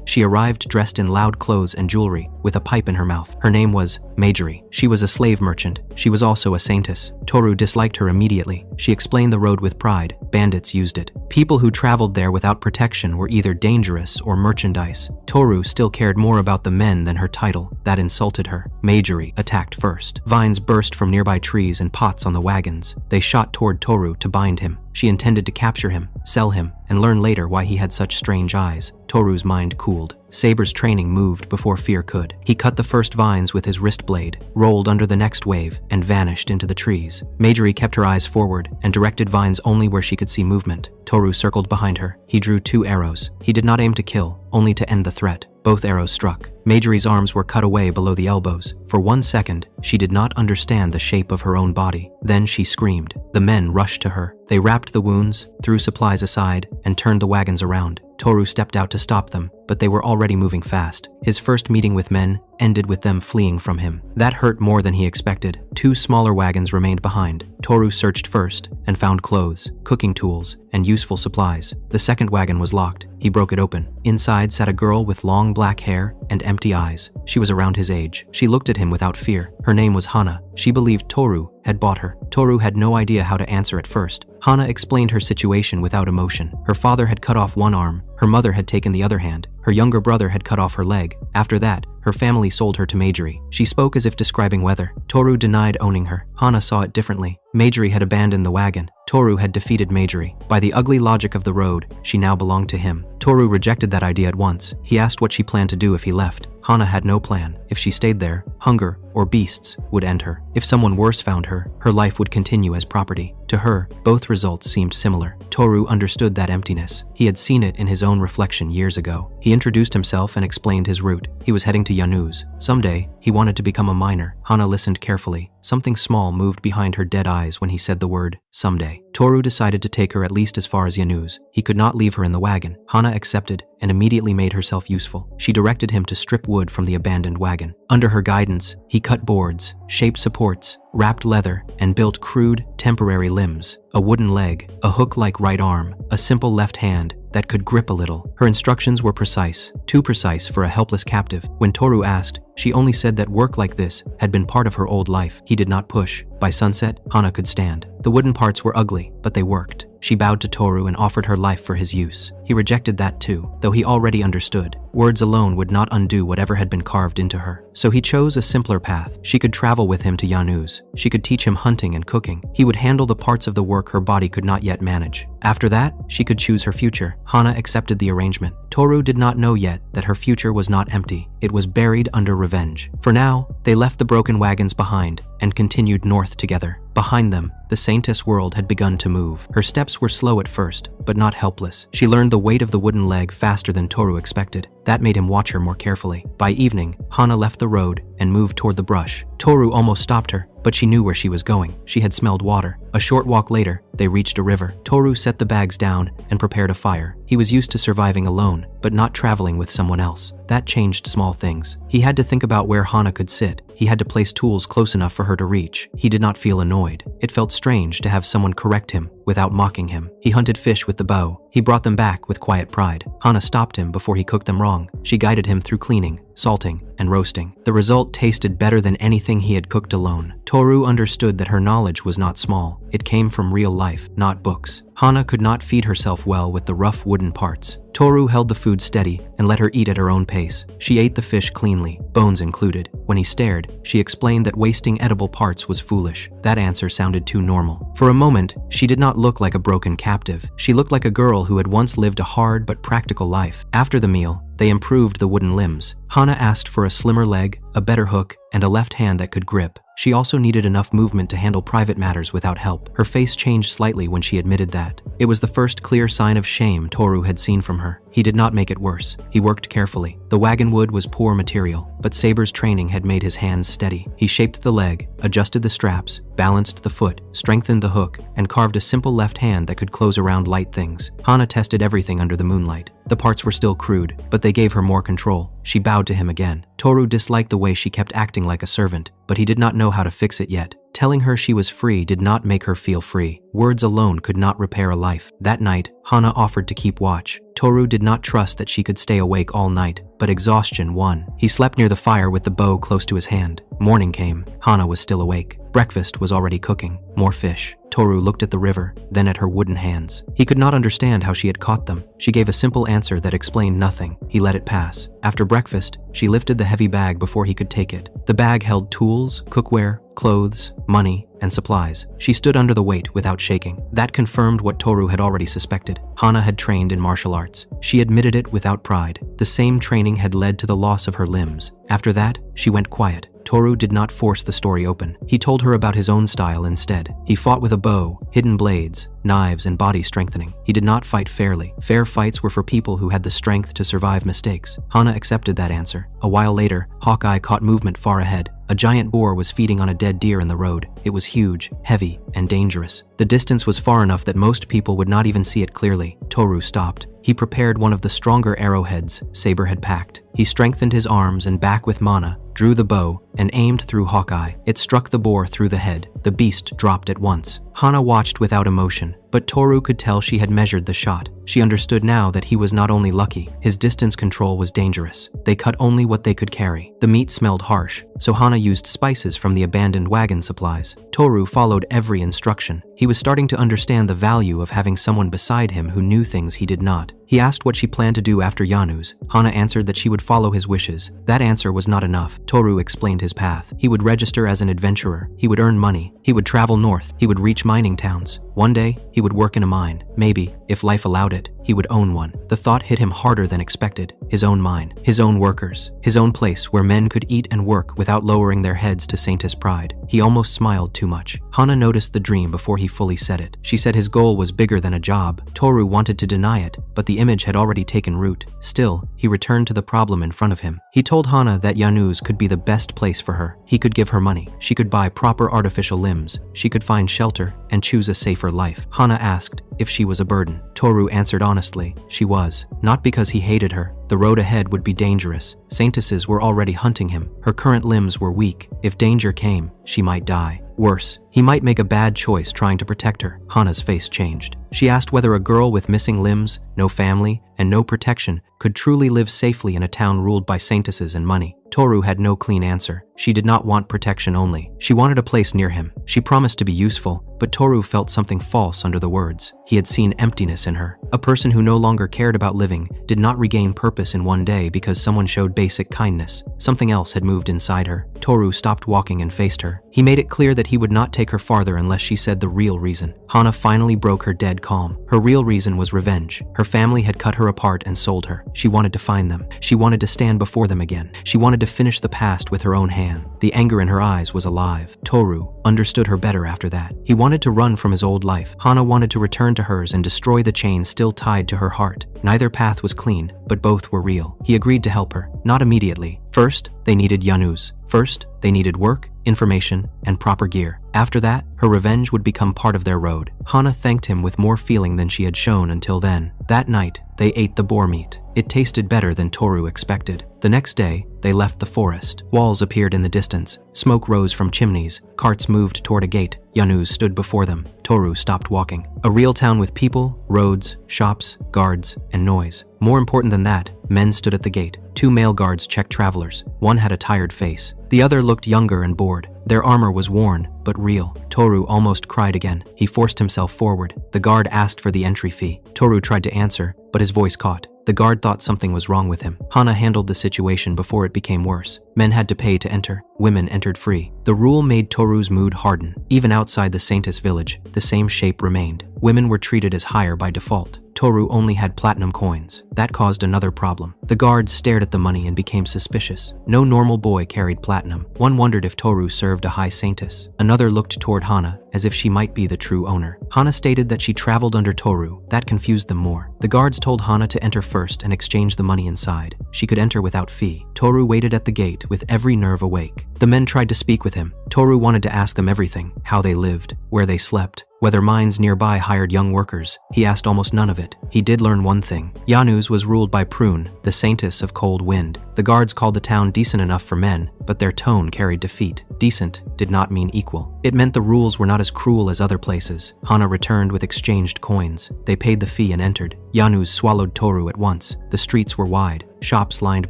She arrived dressed in loud clothes and jewelry, with a pipe in her mouth. Her name was Mistreated. She was a slave merchant. She was also a saintess. Toru disliked her immediately. She explained the road with pride. Bandits used it. People who traveled there without protection were either dangerous or merchandise. Toru still cared more about the men than her title. That insulted her. Mistreated attacked first. Vines burst from nearby trees and pots on the wagons. They shot toward Toru to bind him. She intended to capture him, sell him, and learn later why he had such strange eyes. Toru's mind cooled. Saber's training moved before fear could. He cut the first vines with his wrist blade, rolled under the next wave, and vanished into the trees. Mistreated kept her eyes forward and directed vines only where she could see movement. Toru circled behind her. He drew 2 arrows. He did not aim to kill, only to end the threat. Both arrows struck. Mistreated's arms were cut away below the elbows. For 1 second, she did not understand the shape of her own body. Then she screamed. The men rushed to her. They wrapped the wounds, threw supplies aside, and turned the wagons around. Toru stepped out to stop them, but they were already moving fast. His first meeting with men ended with them fleeing from him. That hurt more than he expected. 2 smaller wagons remained behind. Toru searched first and found clothes, cooking tools, and useful supplies. The second wagon was locked. He broke it open. Inside sat a girl with long black hair and empty eyes. She was around his age. She looked at him without fear. Her name was Hana. She believed Toru had bought her. Toru had no idea how to answer at first. Hana explained her situation without emotion. Her father had cut off one arm. Her mother had taken the other hand. Her younger brother had cut off her leg. After that, her family sold her to Mistreated. She spoke as if describing weather. Toru denied owning her. Hana saw it differently. Mistreated had abandoned the wagon. Toru had defeated Mistreated. By the ugly logic of the road, she now belonged to him. Toru rejected that idea at once. He asked what she planned to do if he left. Hana had no plan. If she stayed there, hunger or beasts would end her. If someone worse found her, her life would continue as property. To her, both results seemed similar. Toru understood that emptiness. He had seen it in his own reflection years ago. He introduced himself and explained his route. He was heading to Yanuz. Someday, he wanted to become a miner. Hana listened carefully. Something small moved behind her dead eyes when he said the word, someday. Toru decided to take her at least as far as Yanuz. He could not leave her in the wagon. Hana accepted and immediately made herself useful. She directed him to strip wood from the abandoned wagon. Under her guidance, he cut boards, shaped supports, wrapped leather, and built crude, temporary limbs. A wooden leg, a hook-like right arm, a simple left hand that could grip a little. Her instructions were precise, too precise for a helpless captive. When Toru asked, she only said that work like this had been part of her old life. He did not push. By sunset, Hana could stand. The wooden parts were ugly, but they worked. She bowed to Toru and offered her life for his use. He rejected that too, though he already understood. Words alone would not undo whatever had been carved into her. So he chose a simpler path. She could travel with him to Yanuz. She could teach him hunting and cooking. He would handle the parts of the work her body could not yet manage. After that, she could choose her future. Hana accepted the arrangement. Toru did not know yet that her future was not empty. It was buried under revenge. For now, they left the broken wagons behind and continued north together. Behind them, the Saintess world had begun to move. Her steps were slow at first, but not helpless. She learned the weight of the wooden leg faster than Toru expected. That made him watch her more carefully. By evening, Hana left the road and moved toward the brush. Toru almost stopped her, but she knew where she was going. She had smelled water. A short walk later, they reached a river. Toru set the bags down and prepared a fire. He was used to surviving alone, but not traveling with someone else. That changed small things. He had to think about where Hana could sit. He had to place tools close enough for her to reach. He did not feel annoyed. It felt strange to have someone correct him without mocking him. He hunted fish with the bow. He brought them back with quiet pride. Hana stopped him before he cooked them wrong. She guided him through cleaning, salting, and roasting. The result tasted better than anything he had cooked alone. Toru understood that her knowledge was not small. It came from real life, not books. Hana could not feed herself well with the rough wooden parts. Toru held the food steady and let her eat at her own pace. She ate the fish cleanly, bones included. When he stared, she explained that wasting edible parts was foolish. That answer sounded too normal. For a moment, she did not look like a broken captive. She looked like a girl who had once lived a hard but practical life. After the meal, they improved the wooden limbs. Hana asked for a slimmer leg, a better hook, and a left hand that could grip. She also needed enough movement to handle private matters without help. Her face changed slightly when she admitted that. It was the first clear sign of shame Toru had seen from her. He did not make it worse. He worked carefully. The wagon wood was poor material, but Saber's training had made his hands steady. He shaped the leg, adjusted the straps, balanced the foot, strengthened the hook, and carved a simple left hand that could close around light things. Hana tested everything under the moonlight. The parts were still crude, but they gave her more control. She bowed to him again. Toru disliked the way she kept acting like a servant, but he did not know how to fix it yet. Telling her she was free did not make her feel free. Words alone could not repair a life. That night, Hana offered to keep watch. Toru did not trust that she could stay awake all night, but exhaustion won. He slept near the fire with the bow close to his hand. Morning came. Hana was still awake. Breakfast was already cooking. More fish. Toru looked at the river, then at her wooden hands. He could not understand how she had caught them. She gave a simple answer that explained nothing. He let it pass. After breakfast, she lifted the heavy bag before he could take it. The bag held tools, cookware, clothes, money, and supplies. She stood under the weight without shaking. That confirmed what Toru had already suspected. Hana had trained in martial arts. She admitted it without pride. The same training had led to the loss of her limbs. After that, she went quiet. Toru did not force the story open. He told her about his own style instead. He fought with a bow, hidden blades, knives, and body strengthening. He did not fight fairly. Fair fights were for people who had the strength to survive mistakes. Hana accepted that answer. A while later, Hawkeye caught movement far ahead. A giant boar was feeding on a dead deer in the road. It was huge, heavy, and dangerous. The distance was far enough that most people would not even see it clearly. Toru stopped. He prepared one of the stronger arrowheads Saber had packed. He strengthened his arms and back with mana, drew the bow, and aimed through Hawkeye. It struck the boar through the head. The beast dropped at once. Hana watched without emotion, but Toru could tell she had measured the shot. She understood now that he was not only lucky, his distance control was dangerous. They cut only what they could carry. The meat smelled harsh, so Hana used spices from the abandoned wagon supplies. Toru followed every instruction. He was starting to understand the value of having someone beside him who knew things he did not. He asked what she planned to do after Yanu's. Hana answered that she would follow his wishes. That answer was not enough. Toru explained his path. He would register as an adventurer. He would earn money. He would travel north. He would reach mining towns. One day, he would work in a mine. Maybe, if life allowed it, he would own one. The thought hit him harder than expected. His own mine, his own workers, his own place where men could eat and work without lowering their heads to Saintess pride. He almost smiled too much. Hana noticed the dream before he fully said it. She said his goal was bigger than a job. Toru wanted to deny it, but the image had already taken root. Still, he returned to the problem in front of him. He told Hana that Yanu's could be the best place for her. He could give her money. She could buy proper artificial limbs. She could find shelter and choose a safer life. Hana asked if she was a burden. Toru answered honestly, she was. Not because he hated her. The road ahead would be dangerous. Saintesses were already hunting him. Her current limbs were weak. If danger came, she might die. Worse, he might make a bad choice trying to protect her. Hana's face changed. She asked whether a girl with missing limbs, no family, and no protection could truly live safely in a town ruled by saintesses and money. Toru had no clean answer. She did not want protection only. She wanted a place near him. She promised to be useful, but Toru felt something false under the words. He had seen emptiness in her. A person who no longer cared about living did not regain purpose in one day because someone showed basic kindness. Something else had moved inside her. Toru stopped walking and faced her. He made it clear that he would not take her farther unless she said the real reason. Hana finally broke her dead calm. Her real reason was revenge. Her family had cut her apart and sold her. She wanted to find them. She wanted to stand before them again. She wanted to finish the past with her own hand. The anger in her eyes was alive. Toru understood her better after that. He wanted to run from his old life. Hana wanted to return to hers and destroy the chains still tied to her heart. Neither path was clean, but both were real. He agreed to help her, not immediately. First, they needed Yanus. First, they needed work, information, and proper gear. After that, her revenge would become part of their road. Hana thanked him with more feeling than she had shown until then. That night, they ate the boar meat. It tasted better than Toru expected. The next day, they left the forest. Walls appeared in the distance. Smoke rose from chimneys. Carts moved toward a gate. Yanus stood before them. Toru stopped walking. A real town with people, roads, shops, guards, and noise. More important than that, men stood at the gate. 2 male guards checked travelers. One had a tired face. The other looked younger and bored. Their armor was worn, but real. Toru almost cried again. He forced himself forward. The guard asked for the entry fee. Toru tried to answer, but his voice caught. The guard thought something was wrong with him. Hana handled the situation before it became worse. Men had to pay to enter. Women entered free. The rule made Toru's mood harden. Even outside the Saintess village, the same shape remained. Women were treated as higher by default. Toru only had platinum coins. That caused another problem. The guards stared at the money and became suspicious. No normal boy carried platinum. One wondered if Toru served a high Saintess. Another looked toward Hana, as if she might be the true owner. Hana stated that she traveled under Toru. That confused them more. The guards told Hana to enter first and exchange the money inside. She could enter without fee. Toru waited at the gate with every nerve awake. The men tried to speak with him. Toru wanted to ask them everything: how they lived, where they slept, whether mines nearby hired young workers. He asked almost none of it. He did learn one thing. Yanus was ruled by Prune, the Saintess of cold wind. The guards called the town decent enough for men, but their tone carried defeat. Decent did not mean equal. It meant the rules were not as cruel as other places. Hana returned with exchanged coins. They paid the fee and entered. Yanus swallowed Toru at once. The streets were wide. Shops lined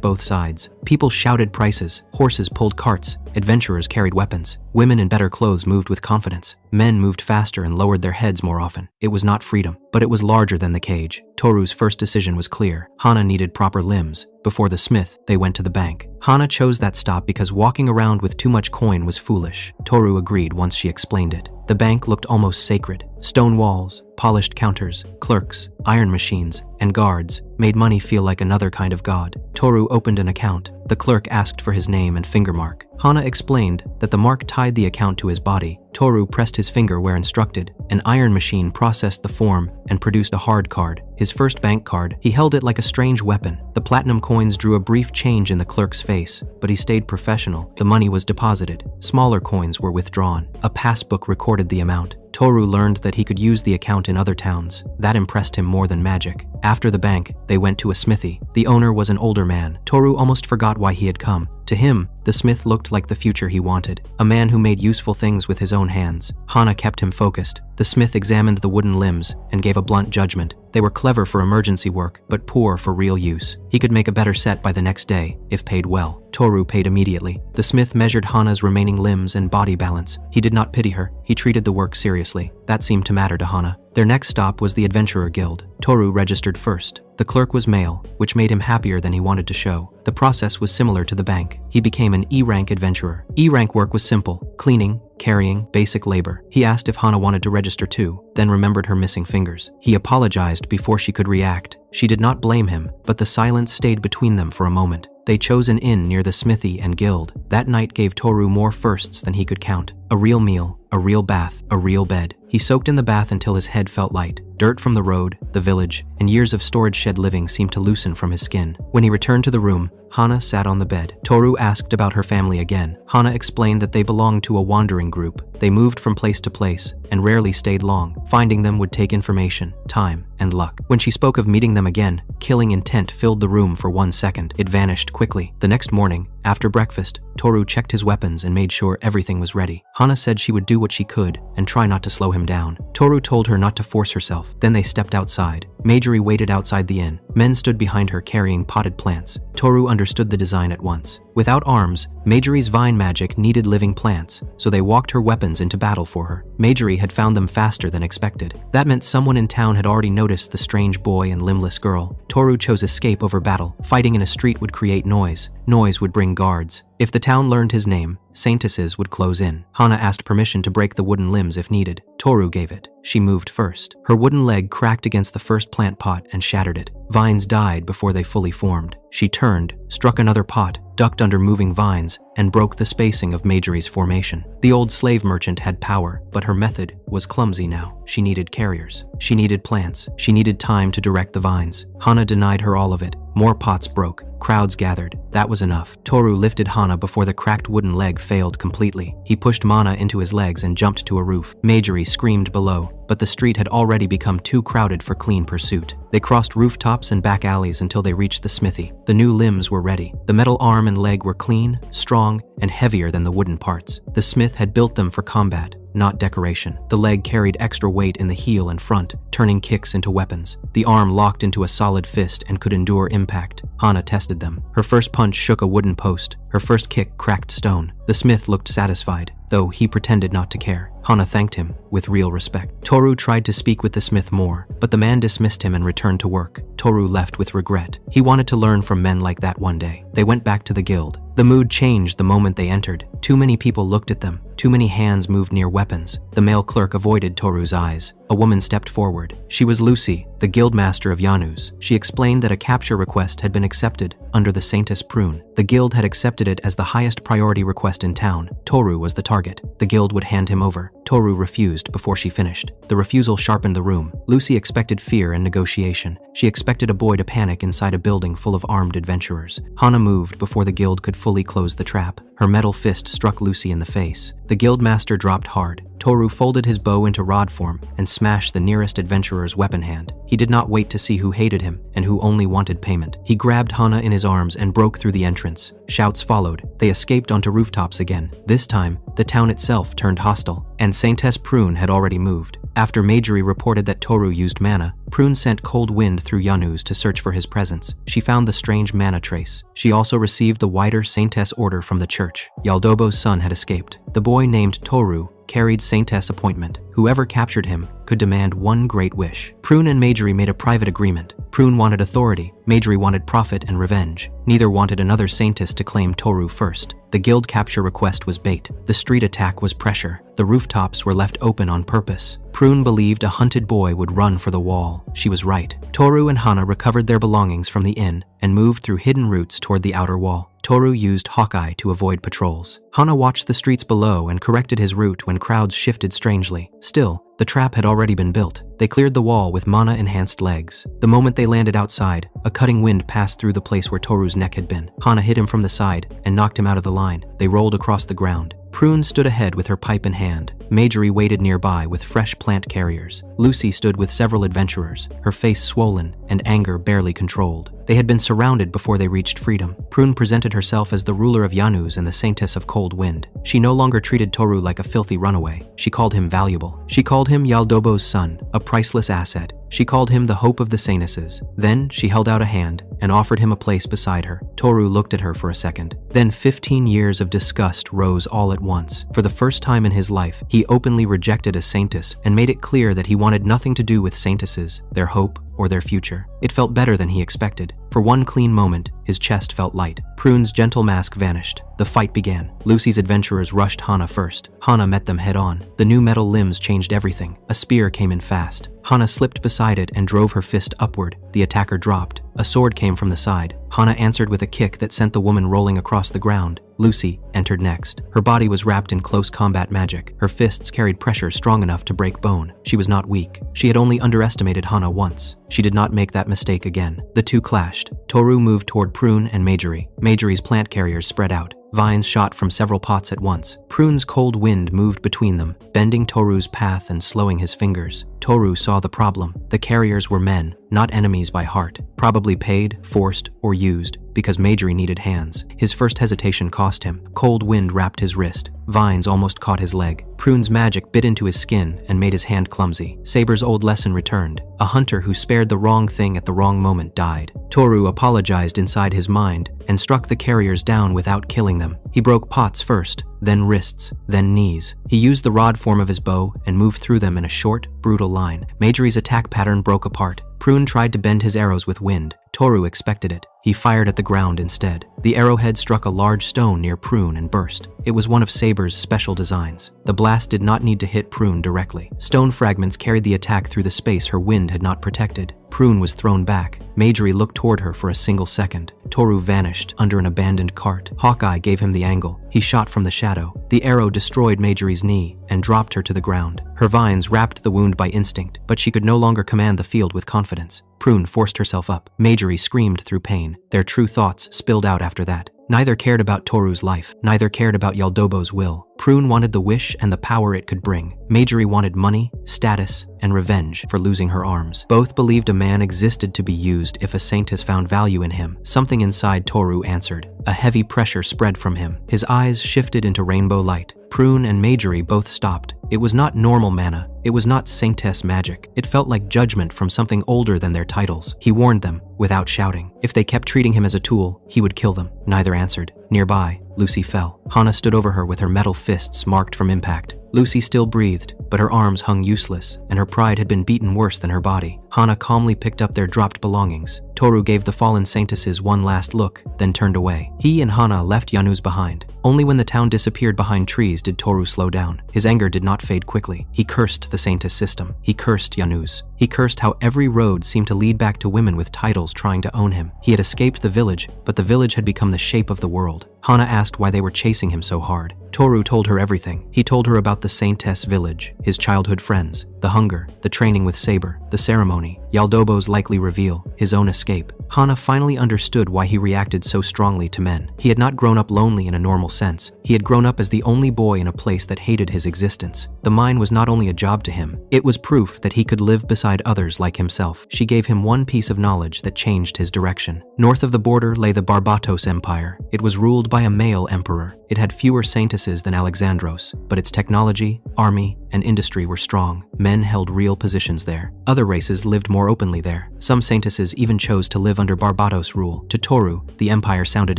both sides. People shouted prices. Horses pulled carts. Adventurers carried weapons. Women in better clothes moved with confidence. Men moved faster and lowered their heads more often. It was not freedom, but it was larger than the cage. Toru's first decision was clear. Hana needed proper limbs. Before the smith, they went to the bank. Hana chose that stop because walking around with too much coin was foolish. Toru agreed once she explained it. The bank looked almost sacred. Stone walls, polished counters, clerks, iron machines, and guards made money feel like another kind of god. Toru opened an account. The clerk asked for his name and finger mark. Hana explained that the mark tied the account to his body. Toru pressed his finger where instructed. An iron machine processed the form and produced a hard card. His first bank card. He held it like a strange weapon. The platinum coins drew a brief change in the clerk's face, but he stayed professional. The money was deposited. Smaller coins were withdrawn. A passbook recorded the amount. Toru learned that he could use the account in other towns. That impressed him more than magic. After the bank, they went to a smithy. The owner was an older man. Toru almost forgot why he had come. To him, the smith looked like the future he wanted, a man who made useful things with his own hands. Hana kept him focused. The smith examined the wooden limbs and gave a blunt judgment. They were clever for emergency work, but poor for real use. He could make a better set by the next day, if paid well. Toru paid immediately. The smith measured Hana's remaining limbs and body balance. He did not pity her. He treated the work seriously. That seemed to matter to Hana. Their next stop was the Adventurer Guild. Toru registered first. The clerk was male, which made him happier than he wanted to show. The process was similar to the bank. He became an E-rank adventurer. E-rank work was simple: cleaning, carrying, basic labor. He asked if Hana wanted to register too, then remembered her missing fingers. He apologized before she could react. She did not blame him, but the silence stayed between them for a moment. They chose an inn near the smithy and guild. That night gave Toru more firsts than he could count. A real meal, a real bath, a real bed. He soaked in the bath until his head felt light. Dirt from the road, the village, and years of storage shed living seemed to loosen from his skin. When he returned to the room, Hana sat on the bed. Toru asked about her family again. Hana explained that they belonged to a wandering group. They moved from place to place and rarely stayed long. Finding them would take information, time, and luck. When she spoke of meeting them again, killing intent filled the room for 1 second. It vanished quickly. The next morning, after breakfast, Toru checked his weapons and made sure everything was ready. Hana said she would do what she could and try not to slow him down. Toru told her not to force herself. Then they stepped outside. Majorie waited outside the inn. Men stood behind her carrying potted plants. Toru understood the design at once. Without arms, Majorie's vine magic needed living plants, so they walked her weapons into battle for her. Majorie had found them faster than expected. That meant someone in town had already noticed the strange boy and limbless girl. Toru chose escape over battle. Fighting in a street would create noise. noise would bring guards. If the town learned his name, Saintesses would close in. Hana asked permission to break the wooden limbs if needed. Toru gave it. She moved first. Her wooden leg cracked against the first plant pot and shattered it. Vines died before they fully formed. She turned, struck another pot, ducked under moving vines, and broke the spacing of Marjorie's formation. The old slave merchant had power, but her method was clumsy now. She needed carriers. She needed plants. She needed time to direct the vines. Hana denied her all of it. More pots broke. Crowds gathered. That was enough. Toru lifted Hana before the cracked wooden leg failed completely. He pushed Mana into his legs and jumped to a roof. Marjorie screamed below, but the street had already become too crowded for clean pursuit. They crossed rooftops and back alleys until they reached the smithy. The new limbs were ready. The metal arm and leg were clean, strong, and heavier than the wooden parts. The smith had built them for combat, not decoration. The leg carried extra weight in the heel and front, turning kicks into weapons. The arm locked into a solid fist and could endure impact. Hana tested them. Her first punch shook a wooden post. Her first kick cracked stone. The smith looked satisfied, though he pretended not to care. Hana thanked him with real respect. Toru tried to speak with the smith more, but the man dismissed him and returned to work. Toru left with regret. He wanted to learn from men like that one day. They went back to the guild. The mood changed the moment they entered. Too many people looked at them. Too many hands moved near weapons. The male clerk avoided Toru's eyes. A woman stepped forward. She was Lucy, the guildmaster of Janus. She explained that a capture request had been accepted under the Saintess Prune. The guild had accepted it as the highest priority request in town. Toru was the target. The guild would hand him over. Toru refused before she finished. The refusal sharpened the room. Lucy expected fear and negotiation. She expected a boy to panic inside a building full of armed adventurers. Hana moved before the guild could fully close the trap. Her metal fist struck Lucy in the face. The guildmaster dropped hard. Toru folded his bow into rod form and smashed the nearest adventurer's weapon hand. He did not wait to see who hated him and who only wanted payment. He grabbed Hana in his arms and broke through the entrance. Shouts followed. They escaped onto rooftops again. This time, the town itself turned hostile, and Saintess Prune had already moved. After Marjorie reported that Toru used mana, Prune sent cold wind through Janus to search for his presence. She found the strange mana trace. She also received the wider Saintess order from the church. Yaldobo's son had escaped. The boy named Toru carried Saintess appointment. Whoever captured him could demand one great wish. Prune and Marjorie made a private agreement. Prune wanted authority. Marjorie wanted profit and revenge. Neither wanted another Saintess to claim Toru first. The guild capture request was bait. The street attack was pressure. The rooftops were left open on purpose. Prune believed a hunted boy would run for the wall. She was right. Toru and Hana recovered their belongings from the inn and moved through hidden routes toward the outer wall. Toru used Hawkeye to avoid patrols. Hana watched the streets below and corrected his route when crowds shifted strangely. Still, the trap had already been built. They cleared the wall with mana-enhanced legs. The moment they landed outside, a cutting wind passed through the place where Toru's neck had been. Hana hit him from the side and knocked him out of the line. They rolled across the ground. Prune stood ahead with her pipe in hand. Marjorie waited nearby with fresh plant carriers. Lucy stood with several adventurers, her face swollen and anger barely controlled. They had been surrounded before they reached freedom. Prune presented herself as the ruler of Janus and the Saintess of Cold Wind. She no longer treated Toru like a filthy runaway. She called him valuable. She called him Yaldobo's son, a priceless asset. She called him the hope of the Saintesses. Then she held out a hand and offered him a place beside her. Toru looked at her for a second. Then 15 years of disgust rose all at once. For the first time in his life, he openly rejected a Saintess and made it clear that he wanted nothing to do with Saintesses, their hope, or their future. It felt better than he expected. For one clean moment, his chest felt light. Prune's gentle mask vanished. The fight began. Lucy's adventurers rushed Hana first. Hana met them head on. The new metal limbs changed everything. A spear came in fast. Hana slipped beside it and drove her fist upward. The attacker dropped. A sword came from the side. Hana answered with a kick that sent the woman rolling across the ground. Lucy entered next. Her body was wrapped in close combat magic. Her fists carried pressure strong enough to break bone. She was not weak. She had only underestimated Hana once. She did not make that mistake again. The two clashed. Toru moved toward Prune and Marjorie. Marjorie's plant carriers spread out. Vines shot from several pots at once. Prune's cold wind moved between them, bending Toru's path and slowing his fingers. Toru saw the problem. The carriers were men, not enemies by heart, probably paid, forced, or used because Marjorie needed hands. His first hesitation cost him. Cold wind wrapped his wrist. Vines almost caught his leg. Prune's magic bit into his skin and made his hand clumsy. Saber's old lesson returned. A hunter who spared the wrong thing at the wrong moment died. Toru apologized inside his mind and struck the carriers down without killing them. He broke pots first, then wrists, then knees. He used the rod form of his bow and moved through them in a short, brutal line. Marjorie's attack pattern broke apart. Prune tried to bend his arrows with wind, Toru expected it. He fired at the ground instead. The arrowhead struck a large stone near Prune and burst. It was one of Saber's special designs. The blast did not need to hit Prune directly. Stone fragments carried the attack through the space her wind had not protected. Prune was thrown back. Majorie looked toward her for a single second. Toru vanished under an abandoned cart. Hawkeye gave him the angle. He shot from the shadow. The arrow destroyed Majorie's knee and dropped her to the ground. Her vines wrapped the wound by instinct, but she could no longer command the field with confidence. Prune forced herself up. Majorie screamed through pain. Their true thoughts spilled out after that. Neither cared about Toru's life. Neither cared about Yaldobo's will. Prune wanted the wish and the power it could bring. Majorie wanted money, status, and revenge for losing her arms. Both believed a man existed to be used if a Saintess found value in him. Something inside Toru answered. A heavy pressure spread from him. His eyes shifted into rainbow light. Prune and Majorie both stopped. It was not normal mana. It was not Saintess magic. It felt like judgment from something older than their titles. He warned them, without shouting. If they kept treating him as a tool, he would kill them. Neither answered. Nearby, Lucy fell. Hana stood over her with her metal fists marked from impact. Lucy still breathed, but her arms hung useless, and her pride had been beaten worse than her body. Hana calmly picked up their dropped belongings. Toru gave the fallen Saintesses one last look, then turned away. He and Hana left Yanus behind. Only when the town disappeared behind trees did Toru slow down. His anger did not fade quickly. He cursed the Saintess system. He cursed Yanus. He cursed how every road seemed to lead back to women with titles trying to own him. He had escaped the village, but the village had become the shape of the world. Hana asked why they were chasing him so hard. Toru told her everything. He told her about the Saintess village, his childhood friends, the hunger, the training with Saber, the ceremony, Yaldobo's likely reveal, his own escape. Hana finally understood why he reacted so strongly to men. He had not grown up lonely in a normal sense. He had grown up as the only boy in a place that hated his existence. The mine was not only a job to him, it was proof that he could live beside others like himself. She gave him one piece of knowledge that changed his direction. North of the border lay the Barbatos Empire. It was ruled by a male emperor. It had fewer Saintesses than Alexandros, but its technology, army, and industry were strong. Men held real positions there. Other races lived more openly there. Some Saintesses even chose to live under Barbatos rule. To Toru, the empire sounded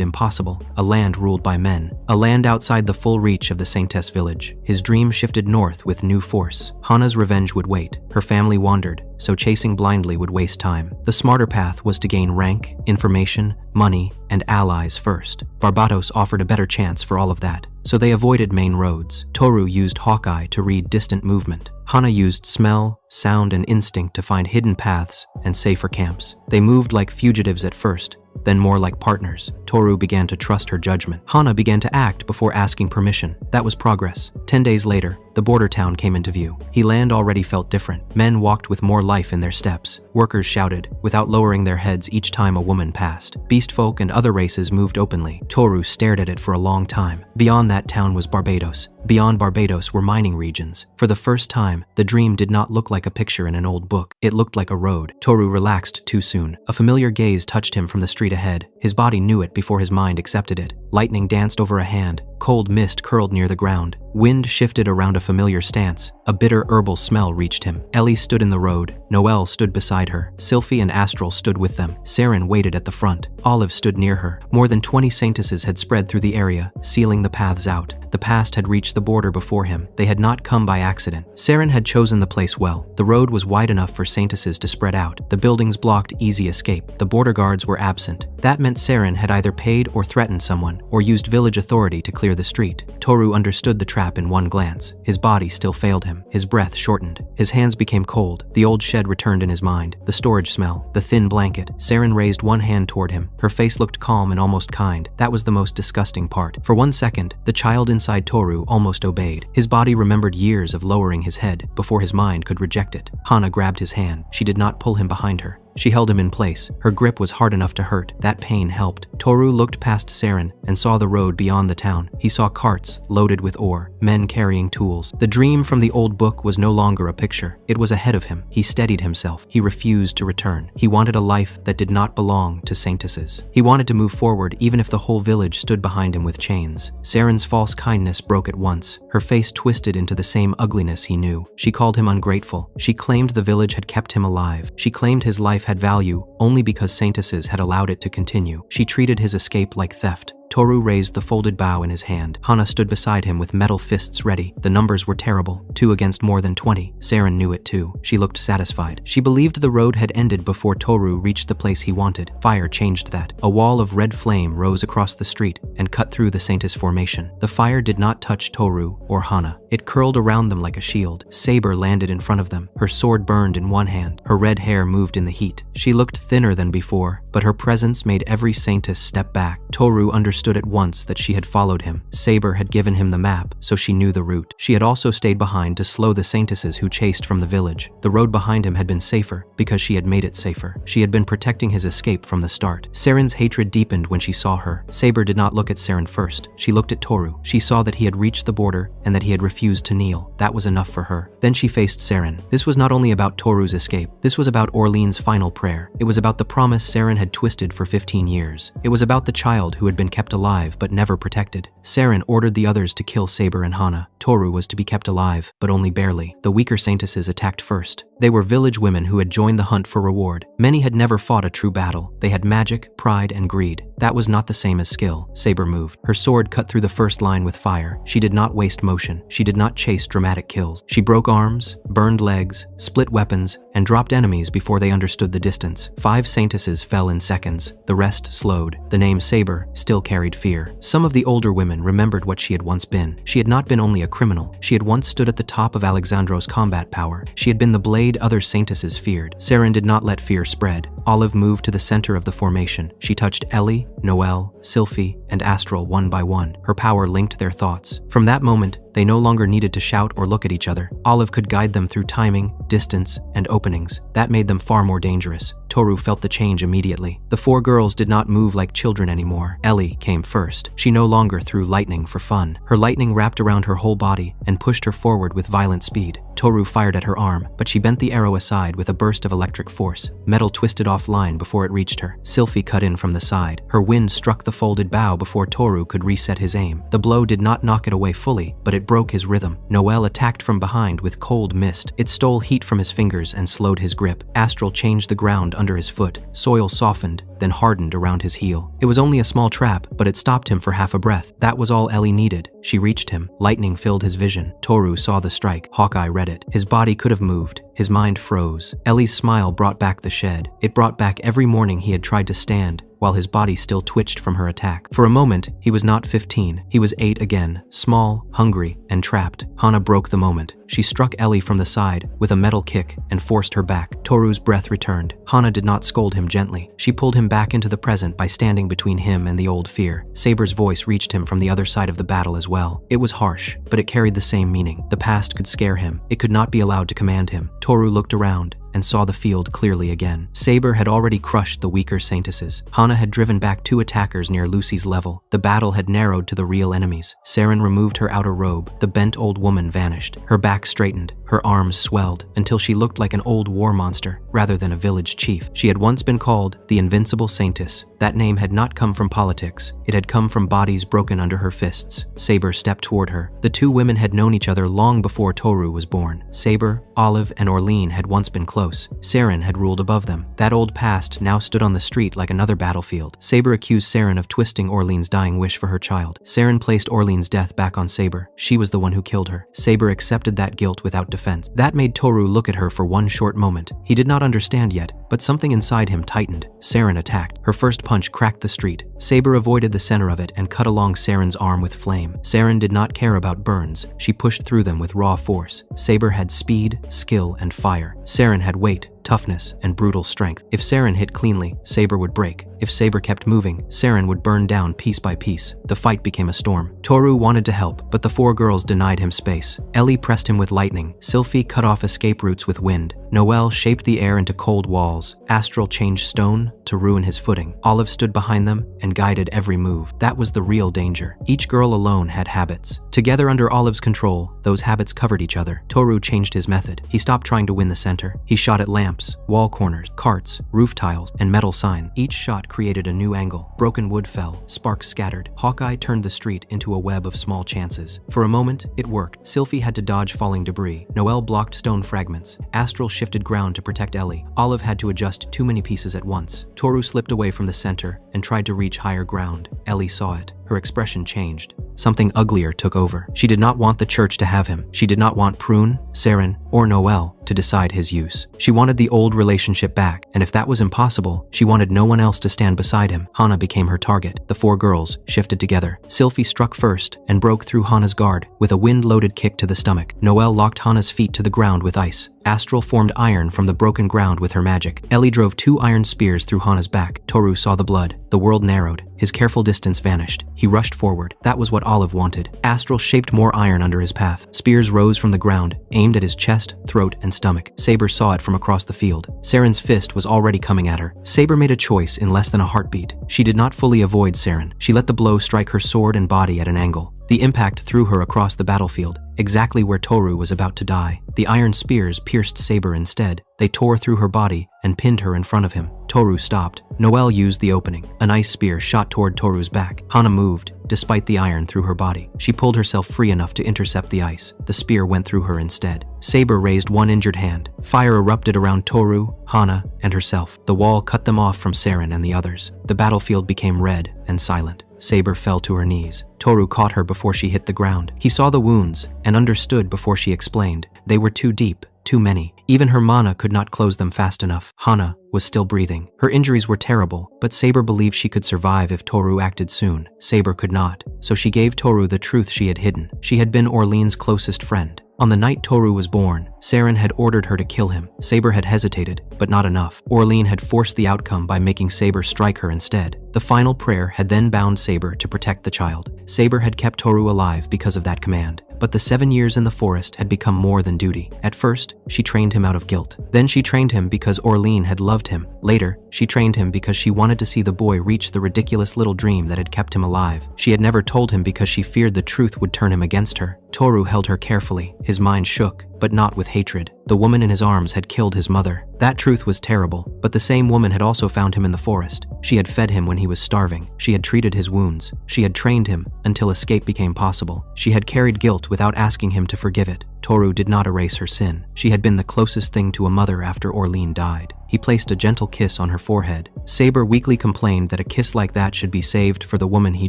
impossible. A land ruled by men. A land outside the full reach of the Saintess village. His dream shifted north with new force. Hana's revenge would wait. Her family wandered, so chasing blindly would waste time. The smarter path was to gain rank, information, money, and allies first. Barbatos offered a better chance for all of that, so they avoided main roads. Toru used Hawkeye to read distant movement. Hana used smell, sound, and instinct to find hidden paths and safer camps. They moved like fugitives at first, then more like partners. Toru began to trust her judgment. Hana began to act before asking permission. That was progress. 10 days later, the border town came into view. Land already felt different. Men walked with more life in their steps. Workers shouted, without lowering their heads each time a woman passed. Beastfolk and other races moved openly. Toru stared at it for a long time. Beyond that town was Barbados. Beyond Barbados were mining regions. For the first time, the dream did not look like a picture in an old book. It looked like a road. Toru relaxed too soon. A familiar gaze touched him from the street ahead. His body knew it before his mind accepted it. Lightning danced over a hand. Cold mist curled near the ground. Wind shifted around a familiar stance. A bitter herbal smell reached him. Ellie stood in the road. Noelle stood beside her. Sylphie and Astral stood with them. Saren waited at the front. Olive stood near her. More than 20 Saintesses had spread through the area, sealing the paths out. The past had reached the border before him. They had not come by accident. Saren had chosen the place well. The road was wide enough for Saintesses to spread out. The buildings blocked easy escape. The border guards were absent. That meant Saren had either paid or threatened someone, or used village authority to clear the street. Toru understood the trap in one glance. His body still failed him. His breath shortened. His hands became cold. The old shed returned in his mind. The storage smell. The thin blanket. Saren raised one hand toward him. Her face looked calm and almost kind. That was the most disgusting part. For 1 second, the child inside Toru almost obeyed. His body remembered years of lowering his head before his mind could reject it. Hana grabbed his hand. She did not pull him behind her. She held him in place. Her grip was hard enough to hurt. That pain helped. Toru looked past Saren and saw the road beyond the town. He saw carts loaded with ore, men carrying tools. The dream from the old book was no longer a picture. It was ahead of him. He steadied himself. He refused to return. He wanted a life that did not belong to Saintesses. He wanted to move forward even if the whole village stood behind him with chains. Saren's false kindness broke at once. Her face twisted into the same ugliness he knew. She called him ungrateful. She claimed the village had kept him alive. She claimed his life had value only because Saintesses had allowed it to continue. She treated his escape like theft. Toru raised the folded bow in his hand. Hana stood beside him with metal fists ready. The numbers were terrible. 2 against more than 20. Saren knew it too. She looked satisfied. She believed the road had ended before Toru reached the place he wanted. Fire changed that. A wall of red flame rose across the street and cut through the Saintess formation. The fire did not touch Toru or Hana. It curled around them like a shield. Saber landed in front of them. Her sword burned in one hand. Her red hair moved in the heat. She looked thinner than before, but her presence made every Saintess step back. Toru understood at once that she had followed him. Saber had given him the map, so she knew the route. She had also stayed behind to slow the Saintesses who chased from the village. The road behind him had been safer because she had made it safer. She had been protecting his escape from the start. Saren's hatred deepened when she saw her. Saber did not look at Saren first. She looked at Toru. She saw that he had reached the border and that he had refused to kneel. That was enough for her. Then she faced Saren. This was not only about Toru's escape. This was about Orlean's final prayer. It was about the promise Saren had twisted for 15 years. It was about the child who had been kept alive but never protected. Saren ordered the others to kill Saber and Hana. Toru was to be kept alive, but only barely. The weaker Saintesses attacked first. They were village women who had joined the hunt for reward. Many had never fought a true battle. They had magic, pride, and greed. That was not the same as skill. Saber moved. Her sword cut through the first line with fire. She did not waste motion. She did not chase dramatic kills. She broke arms, burned legs, split weapons, and dropped enemies before they understood the distance. 5 Saintesses fell in seconds. The rest slowed. The name Saber still carried fear. Some of the older women remembered what she had once been. She had not been only a criminal. She had once stood at the top of Alexandro's combat power. She had been the blade other Saintesses feared. Saren did not let fear spread. Olive moved to the center of the formation. She touched Ellie, Noelle, Sylphie, and Astral one by one. Her power linked their thoughts. From that moment, they no longer needed to shout or look at each other. Olive could guide them through timing, distance, and openings. That made them far more dangerous. Toru felt the change immediately. The 4 girls did not move like children anymore. Ellie came first. She no longer threw lightning for fun. Her lightning wrapped around her whole body and pushed her forward with violent speed. Toru fired at her arm, but she bent the arrow aside with a burst of electric force. Metal twisted offline before it reached her. Sylphie cut in from the side. Her wind struck the folded bow before Toru could reset his aim. The blow did not knock it away fully, but it broke his rhythm. Noelle attacked from behind with cold mist. It stole heat from his fingers and slowed his grip. Astral changed the ground under his foot. Soil softened, then hardened around his heel. It was only a small trap, but it stopped him for half a breath. That was all Ellie needed. She reached him. Lightning filled his vision. Toru saw the strike. Hawkeye read it. His body could have moved. His mind froze. Ellie's smile brought back the shed. It brought back every morning he had tried to stand, while his body still twitched from her attack. For a moment, he was not 15. He was 8 again, small, hungry, and trapped. Hana broke the moment. She struck Ellie from the side with a metal kick and forced her back. Toru's breath returned. Hana did not scold him gently. She pulled him back into the present by standing between him and the old fear. Saber's voice reached him from the other side of the battle as well. It was harsh, but it carried the same meaning. The past could scare him. It could not be allowed to command him. Toru looked around and saw the field clearly again. Saber had already crushed the weaker Saintesses. Hana had driven back 2 attackers near Lucy's level. The battle had narrowed to the real enemies. Saren removed her outer robe. The bent old woman vanished. Her back straightened. Her arms swelled until she looked like an old war monster rather than a village chief. She had once been called the Invincible Saintess. That name had not come from politics. It had come from bodies broken under her fists. Saber stepped toward her. The 2 women had known each other long before Toru was born. Saber, Olive, and Orlean had once been close. Saren had ruled above them. That old past now stood on the street like another battlefield. Saber accused Saren of twisting Orlean's dying wish for her child. Saren placed Orlean's death back on Saber. She was the one who killed her. Saber accepted that guilt without defense. That made Toru look at her for one short moment. He did not understand yet, but something inside him tightened. Saren attacked. Her first punch cracked the street. Saber avoided the center of it and cut along Saren's arm with flame. Saren did not care about burns. She pushed through them with raw force. Saber had speed, skill, and fire. Saren had weight, toughness, and brutal strength. If Saren hit cleanly, Saber would break. If Saber kept moving, Saren would burn down piece by piece. The fight became a storm. Toru wanted to help, but the 4 girls denied him space. Ellie pressed him with lightning. Sylphie cut off escape routes with wind. Noelle shaped the air into cold walls. Astral changed stone to ruin his footing. Olive stood behind them and guided every move. That was the real danger. Each girl alone had habits. Together under Olive's control, those habits covered each other. Toru changed his method. He stopped trying to win the center. He shot at lamps, wall corners, carts, roof tiles, and metal signs. Each shot created a new angle. Broken wood fell, sparks scattered. Hawkeye turned the street into a web of small chances. For a moment, it worked. Sylphie had to dodge falling debris. Noelle blocked stone fragments. Astral shifted ground to protect Ellie. Olive had to adjust too many pieces at once. Toru slipped away from the center and tried to reach higher ground. Ellie saw it. Her expression changed. Something uglier took over. She did not want the church to have him. She did not want Prune, Saren, or Noelle to decide his use. She wanted the old relationship back, and if that was impossible, she wanted no one else to stand beside him. Hana became her target. The four girls shifted together. Sylphie struck first and broke through Hana's guard with a wind-loaded kick to the stomach. Noelle locked Hana's feet to the ground with ice. Astral formed iron from the broken ground with her magic. Ellie drove 2 iron spears through Hana's back. Toru saw the blood. The world narrowed. His careful distance vanished. He rushed forward. That was what Olive wanted. Astral shaped more iron under his path. Spears rose from the ground, aimed at his chest, throat, and stomach. Saber saw it from across the field. Saren's fist was already coming at her. Saber made a choice in less than a heartbeat. She did not fully avoid Saren. She let the blow strike her sword and body at an angle. The impact threw her across the battlefield, exactly where Toru was about to die. The iron spears pierced Saber instead. They tore through her body and pinned her in front of him. Toru stopped. Noelle used the opening. An ice spear shot toward Toru's back. Hana moved, despite the iron through her body. She pulled herself free enough to intercept the ice. The spear went through her instead. Saber raised one injured hand. Fire erupted around Toru, Hana, and herself. The wall cut them off from Saren and the others. The battlefield became red and silent. Saber fell to her knees. Toru caught her before she hit the ground. He saw the wounds and understood before she explained. They were too deep, too many. Even her mana could not close them fast enough. Hana was still breathing. Her injuries were terrible, but Saber believed she could survive if Toru acted soon. Saber could not, so she gave Toru the truth she had hidden. She had been Orlean's closest friend. On the night Toru was born, Saren had ordered her to kill him. Saber had hesitated, but not enough. Orlean had forced the outcome by making Saber strike her instead. The final prayer had then bound Saber to protect the child. Saber had kept Toru alive because of that command. But the 7 years in the forest had become more than duty. At first, she trained him out of guilt. Then she trained him because Orlean had loved him. Later, she trained him because she wanted to see the boy reach the ridiculous little dream that had kept him alive. She had never told him because she feared the truth would turn him against her. Toru held her carefully. His mind shook, but not with hatred. The woman in his arms had killed his mother. That truth was terrible, but the same woman had also found him in the forest. She had fed him when he was starving. She had treated his wounds. She had trained him until escape became possible. She had carried guilt without asking him to forgive it. Toru did not erase her sin. She had been the closest thing to a mother after Orlean died. He placed a gentle kiss on her forehead. Saber weakly complained that a kiss like that should be saved for the woman he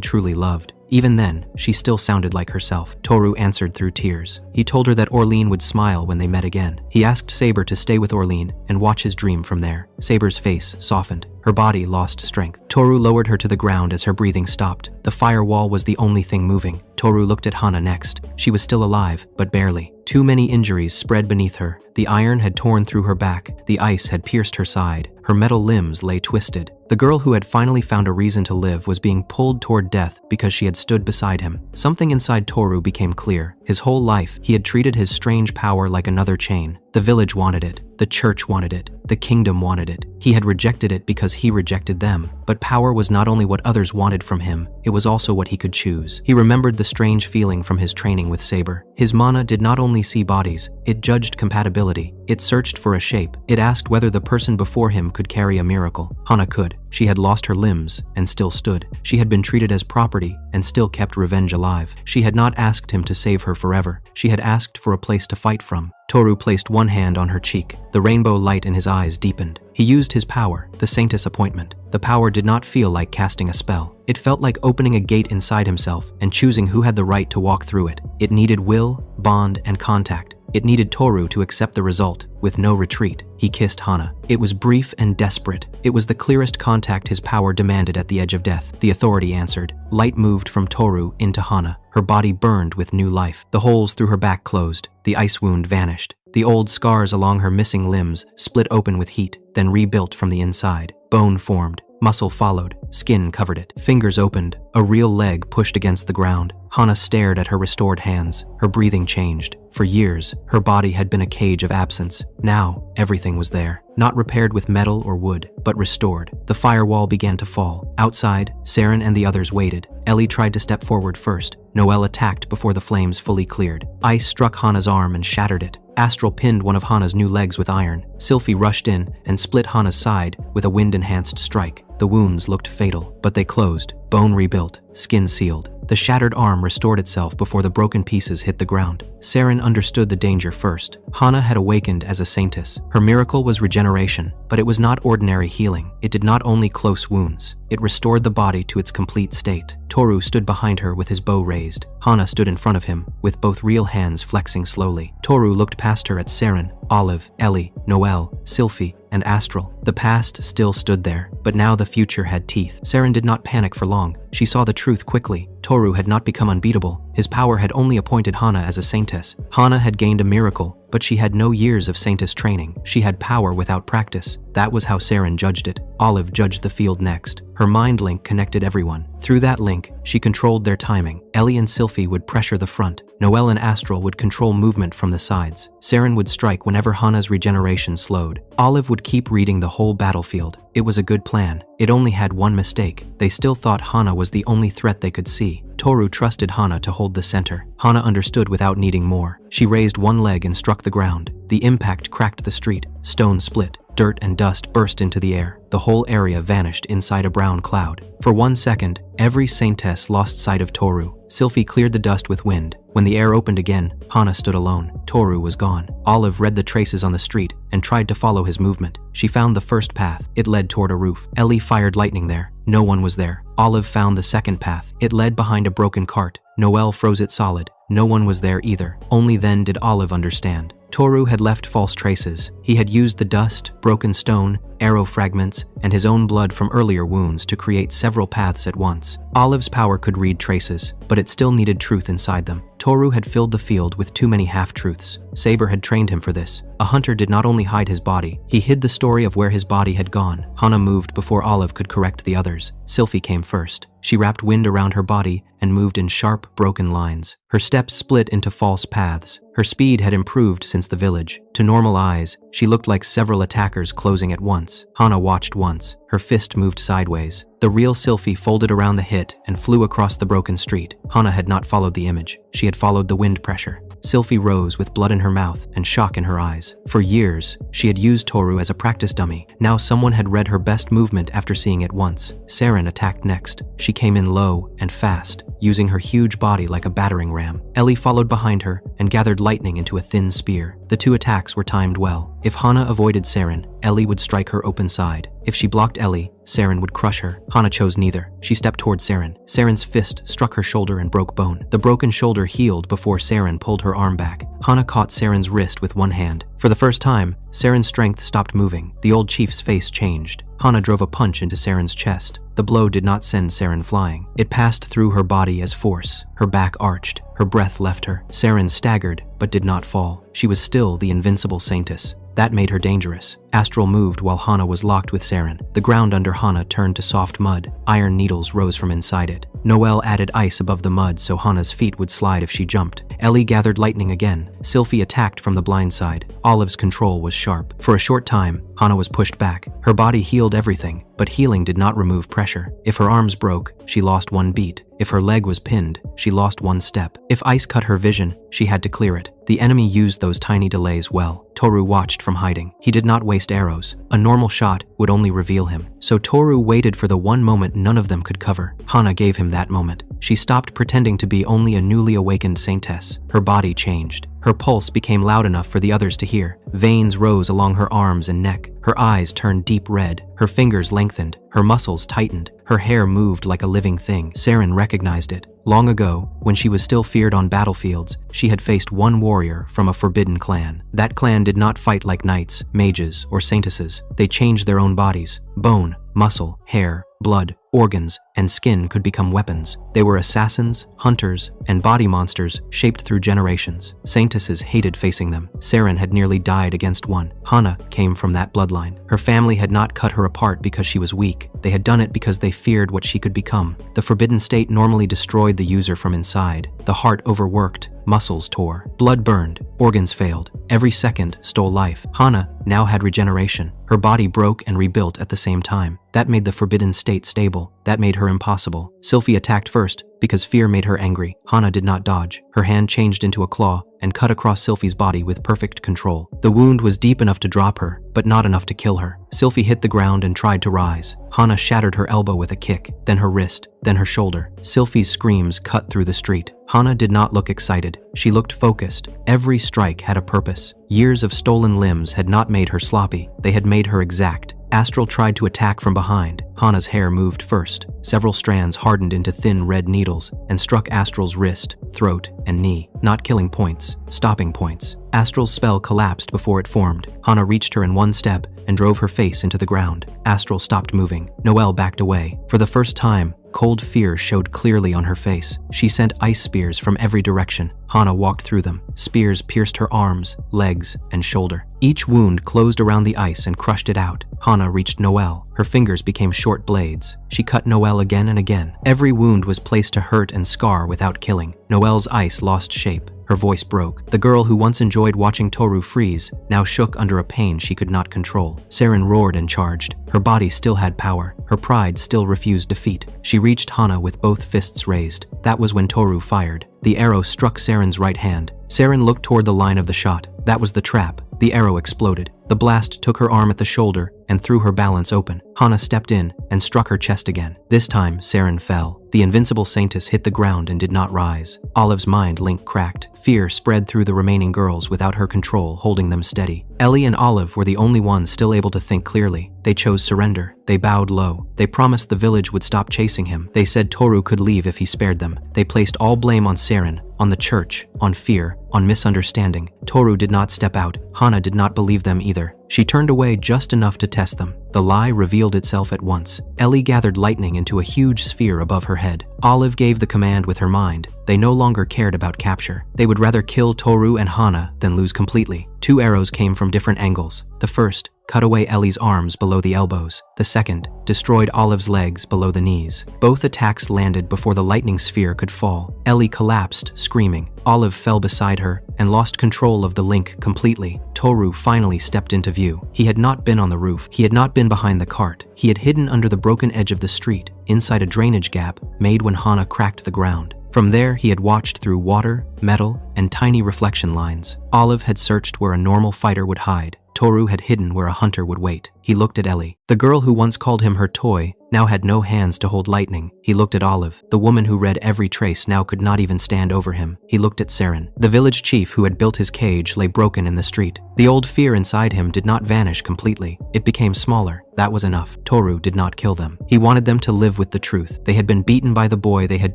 truly loved. Even then, she still sounded like herself. Toru answered through tears. He told her that Orlean would smile when they met again. He asked Saber to stay with Orlean and watch his dream from there. Saber's face softened. Her body lost strength. Toru lowered her to the ground as her breathing stopped. The firewall was the only thing moving. Toru looked at Hana next. She was still alive, but barely. Too many injuries spread beneath her. The iron had torn through her back. The ice had pierced her side. Her metal limbs lay twisted. The girl who had finally found a reason to live was being pulled toward death because she had stood beside him. Something inside Toru became clear. His whole life, he had treated his strange power like another chain. The village wanted it. The church wanted it. The kingdom wanted it. He had rejected it because he rejected them. But power was not only what others wanted from him, it was also what he could choose. He remembered the strange feeling from his training with Saber. His mana did not only see bodies, it judged compatibility. It searched for a shape. It asked whether the person before him could carry a miracle. Hana could. She had lost her limbs and still stood. She had been treated as property and still kept revenge alive. She had not asked him to save her forever. She had asked for a place to fight from. Toru placed one hand on her cheek. The rainbow light in his eyes deepened. He used his power, the Saintess appointment. The power did not feel like casting a spell. It felt like opening a gate inside himself and choosing who had the right to walk through it. It needed will, bond, and contact. It needed Toru to accept the result, with no retreat. He kissed Hana. It was brief and desperate. It was the clearest contact his power demanded at the edge of death. The authority answered. Light moved from Toru into Hana. Her body burned with new life. The holes through her back closed. The ice wound vanished. The old scars along her missing limbs split open with heat, then rebuilt from the inside. Bone formed. Muscle followed. Skin covered it. Fingers opened. A real leg pushed against the ground. Hana stared at her restored hands. Her breathing changed. For years, her body had been a cage of absence. Now, everything was there. Not repaired with metal or wood, but restored. The firewall began to fall. Outside, Saren and the others waited. Ellie tried to step forward first. Noelle attacked before the flames fully cleared. Ice struck Hana's arm and shattered it. Astral pinned one of Hana's new legs with iron. Sylphie rushed in and split Hana's side with a wind-enhanced strike. The wounds looked fatal, but they closed. Bone rebuilt, skin sealed. The shattered arm restored itself before the broken pieces hit the ground. Saren understood the danger first. Hana had awakened as a saintess. Her miracle was regeneration, but it was not ordinary healing. It did not only close wounds. It restored the body to its complete state. Toru stood behind her with his bow raised. Hana stood in front of him, with both real hands flexing slowly. Toru looked past her at Saren, Olive, Ellie, Noelle, Sylphie, and Astral. The past still stood there, but now the future had teeth. Saren did not panic for long. She saw the truth quickly. Toru had not become unbeatable. His power had only appointed Hana as a saintess. Hana had gained a miracle, but she had no years of saintess training. She had power without practice. That was how Saren judged it. Olive judged the field next. Her mind link connected everyone. Through that link, she controlled their timing. Ellie and Sylphie would pressure the front. Noelle and Astral would control movement from the sides. Saren would strike whenever Hana's regeneration slowed. Olive would keep reading the whole battlefield. It was a good plan. It only had one mistake. They still thought Hana was the only threat they could see. Toru trusted Hana to hold the center. Hana understood without needing more. She raised one leg and struck the ground. The impact cracked the street. Stone split. Dirt and dust burst into the air. The whole area vanished inside a brown cloud. For 1 second, every saintess lost sight of Toru. Sylphie cleared the dust with wind. When the air opened again, Hana stood alone. Toru was gone. Olive read the traces on the street and tried to follow his movement. She found the first path. It led toward a roof. Ellie fired lightning there. No one was there. Olive found the second path. It led behind a broken cart. Noelle froze it solid. No one was there either. Only then did Olive understand. Toru had left false traces. He had used the dust, broken stone, arrow fragments, and his own blood from earlier wounds to create several paths at once. Olive's power could read traces, but it still needed truth inside them. Toru had filled the field with too many half-truths. Saber had trained him for this. A hunter did not only hide his body, he hid the story of where his body had gone. Hana moved before Olive could correct the others. Sylphie came first. She wrapped wind around her body and moved in sharp, broken lines. Her steps split into false paths. Her speed had improved since the village. To normal eyes, she looked like several attackers closing at once. Hana watched once. Her fist moved sideways. The real Sylphie folded around the hit and flew across the broken street. Hana had not followed the image. She had followed the wind pressure. Sylphie rose with blood in her mouth and shock in her eyes. For years, she had used Toru as a practice dummy. Now someone had read her best movement after seeing it once. Saren attacked next. She came in low and fast, using her huge body like a battering ram. Ellie followed behind her and gathered lightning into a thin spear. The two attacks were timed well. If Hana avoided Saren, Ellie would strike her open side. If she blocked Ellie, Saren would crush her. Hana chose neither. She stepped toward Saren. Saren's fist struck her shoulder and broke bone. The broken shoulder healed before Saren pulled her arm back. Hana caught Saren's wrist with one hand. For the first time, Saren's strength stopped moving. The old chief's face changed. Hana drove a punch into Saren's chest. The blow did not send Saren flying. It passed through her body as force. Her back arched. Her breath left her. Saren staggered, but did not fall. She was still the invincible Saintess. That made her dangerous. Astral moved while Hana was locked with Saren. The ground under Hana turned to soft mud. Iron needles rose from inside it. Noelle added ice above the mud so Hana's feet would slide if she jumped. Ellie gathered lightning again. Sylphie attacked from the blind side. Olive's control was sharp. For a short time, Hana was pushed back. Her body healed everything, but healing did not remove pressure. If her arms broke, she lost one beat. If her leg was pinned, she lost one step. If ice cut her vision, she had to clear it. The enemy used those tiny delays well. Toru watched from hiding. He did not waste arrows. A normal shot would only reveal him. So Toru waited for the one moment none of them could cover. Hana gave him that moment. She stopped pretending to be only a newly awakened saintess. Her body changed. Her pulse became loud enough for the others to hear. Veins rose along her arms and neck. Her eyes turned deep red. Her fingers lengthened. Her muscles tightened. Her hair moved like a living thing. Saren recognized it. Long ago, when she was still feared on battlefields, she had faced one warrior from a forbidden clan. That clan did not fight like knights, mages, or saintesses. They changed their own bodies. Bone, muscle, hair, blood, organs, and skin could become weapons. They were assassins, hunters, and body monsters shaped through generations. Saintesses hated facing them. Saren had nearly died against one. Hana came from that bloodline. Her family had not cut her apart because she was weak. They had done it because they feared what she could become. The forbidden state normally destroyed the user from inside. The heart overworked, muscles tore, blood burned, organs failed. Every second stole life. Hana now had regeneration. Her body broke and rebuilt at the same time. That made the forbidden state stable. That made her impossible. Sylphie attacked first because fear made her angry. Hana did not dodge. Her hand changed into a claw and cut across Sylphie's body with perfect control. The wound was deep enough to drop her, but not enough to kill her. Sylphie hit the ground and tried to rise. Hana shattered her elbow with a kick, then her wrist, then her shoulder. Sylphie's screams cut through the street. Hana did not look excited. She looked focused. Every strike had a purpose. Years of stolen limbs had not made her sloppy. They had made her exact. Astral tried to attack from behind. Hana's hair moved first. Several strands hardened into thin red needles and struck Astral's wrist, throat, and knee. Not killing points, stopping points. Astral's spell collapsed before it formed. Hana reached her in one step and drove her face into the ground. Astral stopped moving. Noelle backed away. For the first time, cold fear showed clearly on her face. She sent ice spears from every direction. Hana walked through them. Spears pierced her arms, legs, and shoulder. Each wound closed around the ice and crushed it out. Hana reached Noelle. Her fingers became short blades. She cut Noelle again and again. Every wound was placed to hurt and scar without killing. Noelle's ice lost shape. Her voice broke. The girl who once enjoyed watching Toru freeze now shook under a pain she could not control. Saren roared and charged. Her body still had power. Her pride still refused defeat. She reached Hana with both fists raised. That was when Toru fired. The arrow struck Saren's right hand. Saren looked toward the line of the shot. That was the trap. The arrow exploded. The blast took her arm at the shoulder and threw her balance open. Hana stepped in and struck her chest again. This time, Saren fell. The invincible Saintess hit the ground and did not rise. Olive's mind link cracked. Fear spread through the remaining girls without her control holding them steady. Ellie and Olive were the only ones still able to think clearly. They chose surrender. They bowed low. They promised the village would stop chasing him. They said Toru could leave if he spared them. They placed all blame on Saren, on the church, on fear, on misunderstanding. Toru did not step out. Hana did not believe them either. She turned away just enough to test them. The lie revealed itself at once. Ellie gathered lightning into a huge sphere above her head. Olive gave the command with her mind. They no longer cared about capture. They would rather kill Toru and Hana than lose completely. 2 arrows came from different angles. The first cut away Ellie's arms below the elbows. The second destroyed Olive's legs below the knees. Both attacks landed before the lightning sphere could fall. Ellie collapsed, screaming. Olive fell beside her and lost control of the link completely. Toru finally stepped into view. He had not been on the roof. He had not been behind the cart. He had hidden under the broken edge of the street, inside a drainage gap made when Hana cracked the ground. From there, he had watched through water, metal, and tiny reflection lines. Olive had searched where a normal fighter would hide. Toru had hidden where a hunter would wait. He looked at Ellie. The girl who once called him her toy now had no hands to hold lightning. He looked at Olive. The woman who read every trace now could not even stand over him. He looked at Saren. The village chief who had built his cage lay broken in the street. The old fear inside him did not vanish completely. It became smaller. That was enough. Toru did not kill them. He wanted them to live with the truth. They had been beaten by the boy they had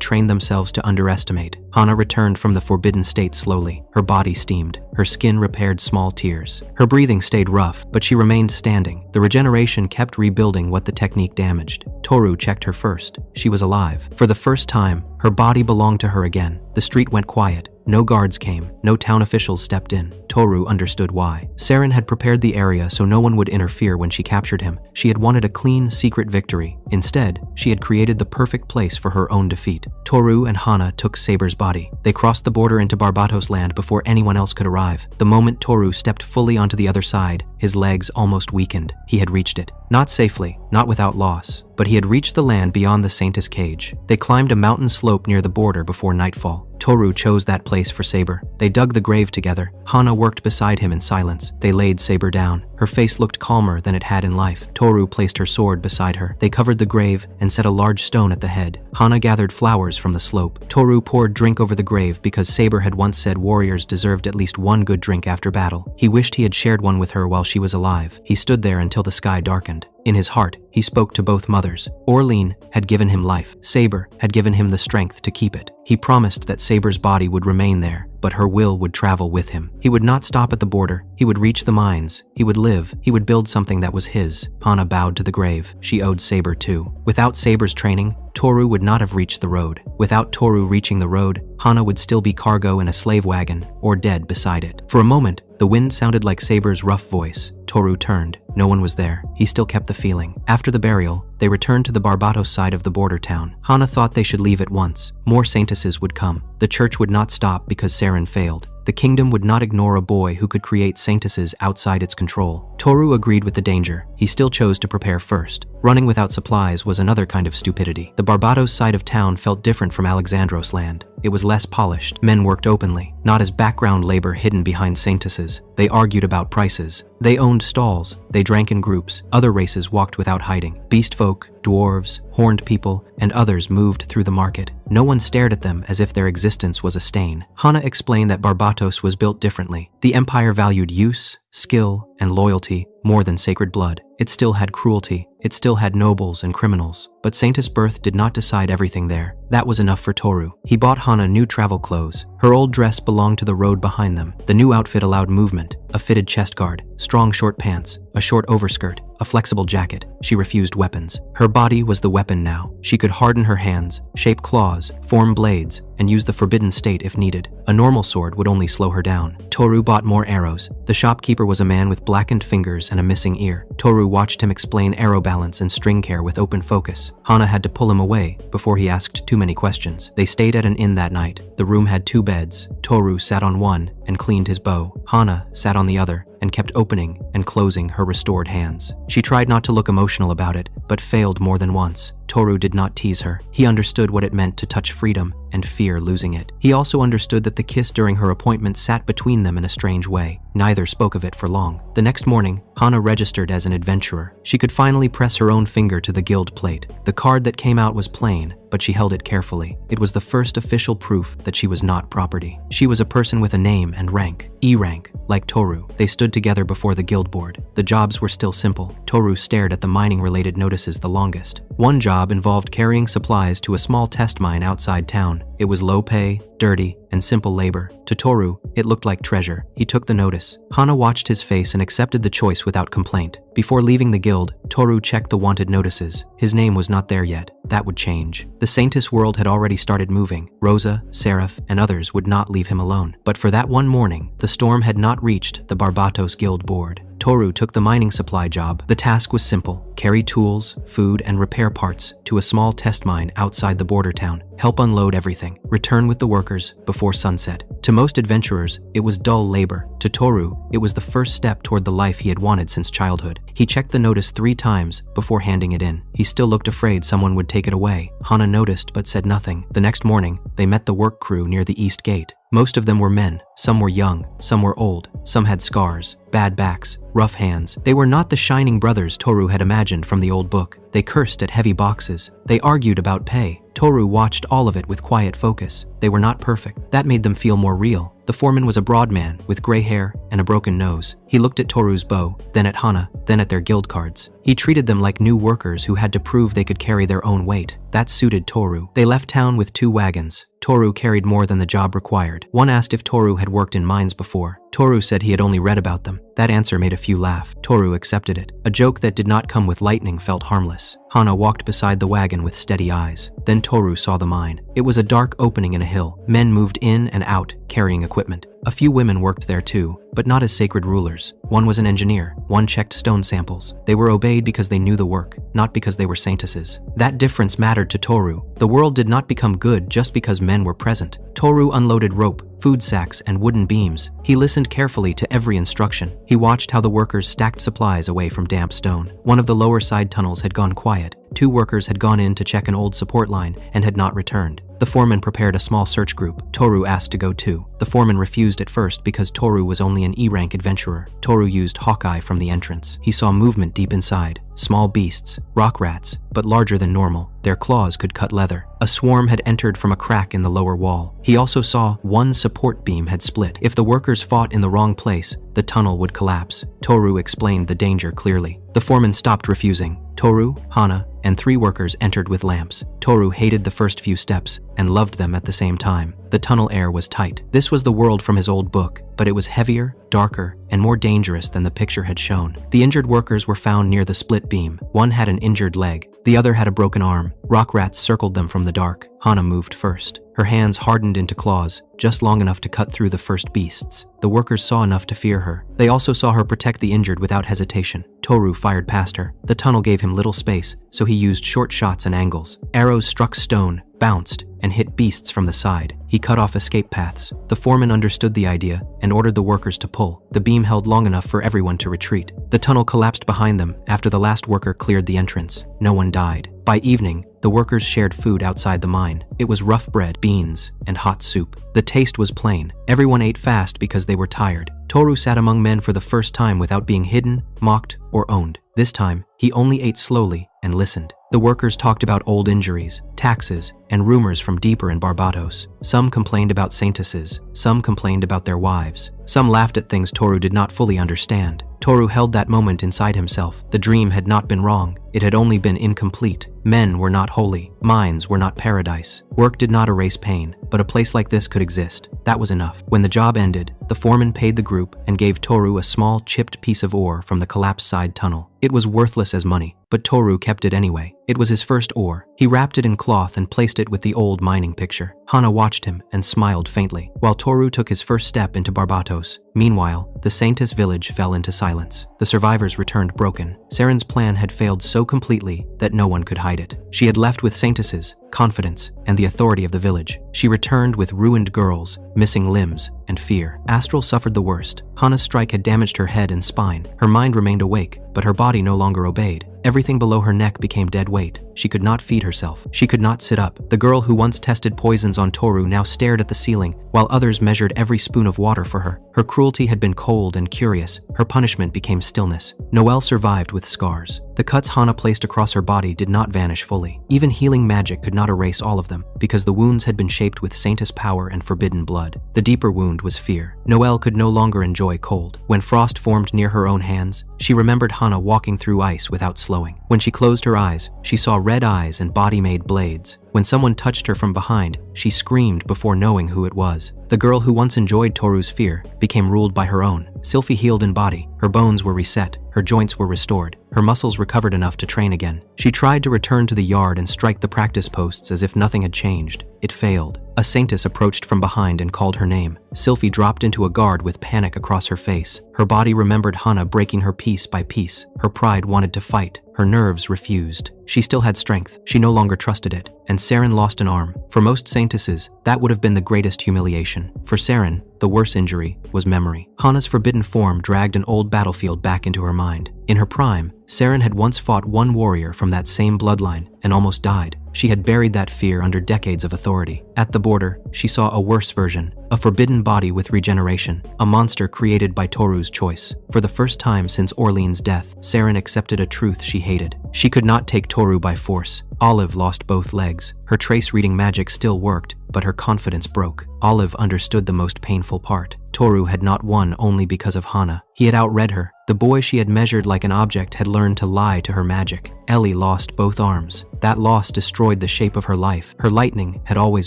trained themselves to underestimate. Hana returned from the forbidden state slowly. Her body steamed. Her skin repaired small tears. Her breathing stayed rough, but she remained standing. The regeneration kept rebuilding what the technique damaged. Toru checked her first. She was alive. For the first time, her body belonged to her again. The street went quiet. No guards came. No town officials stepped in. Toru understood why. Saren had prepared the area so no one would interfere when she captured him. She had wanted a clean, secret victory. Instead, she had created the perfect place for her own defeat. Toru and Hana took Saber's body. They crossed the border into Barbatos land before anyone else could arrive. The moment Toru stepped fully onto the other side, his legs almost weakened. He had reached it. Not safely, not without loss, but he had reached the land beyond the Saintess cage. They climbed a mountain slope near the border before nightfall. Toru chose that place for Saber. They dug the grave together. Hana worked beside him in silence. They laid Saber down. Her face looked calmer than it had in life. Toru placed her sword beside her. They covered the grave and set a large stone at the head. Hana gathered flowers from the slope. Toru poured drink over the grave because Saber had once said warriors deserved at least one good drink after battle. He wished he had shared one with her while she was alive. He stood there until the sky darkened. In his heart, he spoke to both mothers. Orline had given him life. Saber had given him the strength to keep it. He promised that Saber's body would remain there, but her will would travel with him. He would not stop at the border. He would reach the mines. He would live. He would build something that was his. Hana bowed to the grave. She owed Saber too. Without Saber's training, Toru would not have reached the road. Without Toru reaching the road, Hana would still be cargo in a slave wagon or dead beside it. For a moment, the wind sounded like Saber's rough voice. Toru turned. No one was there. He still kept the feeling. After the burial, they returned to the Barbatos side of the border town. Hana thought they should leave at once. More Saintesses would come. The church would not stop because Saren failed. The kingdom would not ignore a boy who could create Saintesses outside its control. Toru agreed with the danger. He still chose to prepare first. Running without supplies was another kind of stupidity. The Barbatos side of town felt different from Alexandros land. It was less polished. Men worked openly, not as background labor hidden behind Saintesses. They argued about prices. They owned stalls. They drank in groups. Other races walked without hiding. Beast folk, dwarves, horned people, and others moved through the market. No one stared at them as if their existence was a stain. Hana explained that Barbatos was built differently. The empire valued use, skill, and loyalty more than sacred blood. It still had cruelty. It still had nobles and criminals. But Saintess birth did not decide everything there. That was enough for Toru. He bought Hana new travel clothes. Her old dress belonged to the road behind them. The new outfit allowed movement, a fitted chest guard, strong short pants, a short overskirt, a flexible jacket. She refused weapons. Her body was the weapon now. She could harden her hands, shape claws, form blades, and use the forbidden state if needed. A normal sword would only slow her down. Toru bought more arrows. The shopkeeper was a man with blackened fingers and a missing ear. Toru watched him explain arrow balance and string care with open focus. Hana had to pull him away before he asked too many questions. They stayed at an inn that night. The room had 2 beds. Toru sat on one and cleaned his bow. Hana sat on the other and kept opening and closing her restored hands. She tried not to look emotional about it, but failed more than once. Toru did not tease her. He understood what it meant to touch freedom and fear losing it. He also understood that the kiss during her appointment sat between them in a strange way. Neither spoke of it for long. The next morning, Hana registered as an adventurer. She could finally press her own finger to the guild plate. The card that came out was plain, but she held it carefully. It was the first official proof that she was not property. She was a person with a name and rank. E rank, like Toru. They stood together before the guild board. The jobs were still simple. Toru stared at the mining-related notices the longest. One job involved carrying supplies to a small test mine outside town. It was low pay, dirty, and simple labor. To Toru, it looked like treasure. He took the notice. Hana watched his face and accepted the choice without complaint. Before leaving the guild, Toru checked the wanted notices. His name was not there yet. That would change. The Saintess world had already started moving. Rosa, Seraph, and others would not leave him alone. But for that one morning, the storm had not reached the Barbatos Guild board. Toru took the mining supply job. The task was simple: carry tools, food, and repair parts to a small test mine outside the border town. Help unload everything. Return with the workers before sunset. To most adventurers, it was dull labor. To Toru, it was the first step toward the life he had wanted since childhood. He checked the notice 3 times before handing it in. He still looked afraid someone would take it away. Hana noticed but said nothing. The next morning, they met the work crew near the east gate. Most of them were men. Some were young, some were old, some had scars, bad backs, rough hands. They were not the shining brothers Toru had imagined from the old book. They cursed at heavy boxes. They argued about pay. Toru watched all of it with quiet focus. They were not perfect. That made them feel more real. The foreman was a broad man with gray hair and a broken nose. He looked at Toru's bow, then at Hana, then at their guild cards. He treated them like new workers who had to prove they could carry their own weight. That suited Toru. They left town with 2 wagons. Toru carried more than the job required. One asked if Toru had worked in mines before. Toru said he had only read about them. That answer made a few laugh. Toru accepted it. A joke that did not come with lightning felt harmless. Hana walked beside the wagon with steady eyes. Then Toru saw the mine. It was a dark opening in a hill. Men moved in and out, carrying equipment. A few women worked there too, but not as sacred rulers. One was an engineer. One checked stone samples. They were obeyed because they knew the work, not because they were saintesses. That difference mattered to Toru. The world did not become good just because men were present. Toru unloaded rope, food sacks, and wooden beams. He listened carefully to every instruction. He watched how the workers stacked supplies away from damp stone. One of the lower side tunnels had gone quiet. 2 workers had gone in to check an old support line and had not returned. The foreman prepared a small search group. Toru asked to go too. The foreman refused at first because Toru was only an E-rank adventurer. Toru used Hawkeye from the entrance. He saw movement deep inside. Small beasts, rock rats, but larger than normal. Their claws could cut leather. A swarm had entered from a crack in the lower wall. He also saw one support beam had split. If the workers fought in the wrong place, the tunnel would collapse. Toru explained the danger clearly. The foreman stopped refusing. Toru, Hana, and 3 workers entered with lamps. Toru hated the first few steps and loved them at the same time. The tunnel air was tight. This was the world from his old book, but it was heavier, darker, and more dangerous than the picture had shown. The injured workers were found near the split beam. One had an injured leg, the other had a broken arm. Rock rats circled them from the dark. Hana moved first. Her hands hardened into claws, just long enough to cut through the first beasts. The workers saw enough to fear her. They also saw her protect the injured without hesitation. Toru fired past her. The tunnel gave him little space, so he used short shots and angles. Arrows struck stone, bounced, and hit beasts from the side. He cut off escape paths. The foreman understood the idea and ordered the workers to pull. The beam held long enough for everyone to retreat. The tunnel collapsed behind them after the last worker cleared the entrance. No one died. By evening, the workers shared food outside the mine. It was rough bread, beans, and hot soup. The taste was plain. Everyone ate fast because they were tired. Toru sat among men for the first time without being hidden, mocked, or owned. This time, he only ate slowly and listened. The workers talked about old injuries, taxes, and rumors from deeper in Barbatos. Some complained about Saintesses, some complained about their wives. Some laughed at things Toru did not fully understand. Toru held that moment inside himself. The dream had not been wrong. It had only been incomplete. Men were not holy. Mines were not paradise. Work did not erase pain, but a place like this could exist. That was enough. When the job ended, the foreman paid the group and gave Toru a small chipped piece of ore from the collapsed side tunnel. It was worthless as money, but Toru kept it anyway. It was his first ore. He wrapped it in cloth and placed it with the old mining picture. Hana watched him and smiled faintly, while Toru took his first step into Barbatos. Meanwhile, the Saintess village fell into silence. The survivors returned broken. Saren's plan had failed so completely that no one could hide it. She had left with Saintesses, confidence, and the authority of the village. She returned with ruined girls, missing limbs, and fear. Astral suffered the worst. Hana's strike had damaged her head and spine. Her mind remained awake, but her body no longer obeyed. Everything below her neck became dead weight. She could not feed herself. She could not sit up. The girl who once tested poisons on Toru now stared at the ceiling, while others measured every spoon of water for her. Her cruelty had been cold and curious. Her punishment became stillness. Noelle survived with scars. The cuts Hana placed across her body did not vanish fully. Even healing magic could not erase all of them, because the wounds had been shaped with Saintess power and forbidden blood. The deeper wound was fear. Noelle could no longer enjoy cold. When frost formed near her own hands, she remembered Hana walking through ice without slowing. When she closed her eyes, she saw red eyes and body-made blades. When someone touched her from behind, she screamed before knowing who it was. The girl who once enjoyed Toru's fear became ruled by her own. Sylphie healed in body. Her bones were reset. Her joints were restored. Her muscles recovered enough to train again. She tried to return to the yard and strike the practice posts as if nothing had changed. It failed. A Saintess approached from behind and called her name. Sylphie dropped into a guard with panic across her face. Her body remembered Hana breaking her piece by piece. Her pride wanted to fight. Her nerves refused. She still had strength. She no longer trusted it. And Saren lost an arm. For most Saintesses, that would have been the greatest humiliation. For Saren, the worst injury was memory. Hana's forbidden form dragged an old battlefield back into her mind. In her prime, Saren had once fought one warrior from that same bloodline and almost died. She had buried that fear under decades of authority. At the border, she saw a worse version, a forbidden body with regeneration, a monster created by Toru's choice. For the first time since Orlean's death, Saren accepted a truth she hated. She could not take Toru by force. Olive lost both legs. Her trace-reading magic still worked, but her confidence broke. Olive understood the most painful part. Toru had not won only because of Hana. He had outread her. The boy she had measured like an object had learned to lie to her magic. Ellie lost both arms. That loss destroyed the shape of her life. Her lightning had always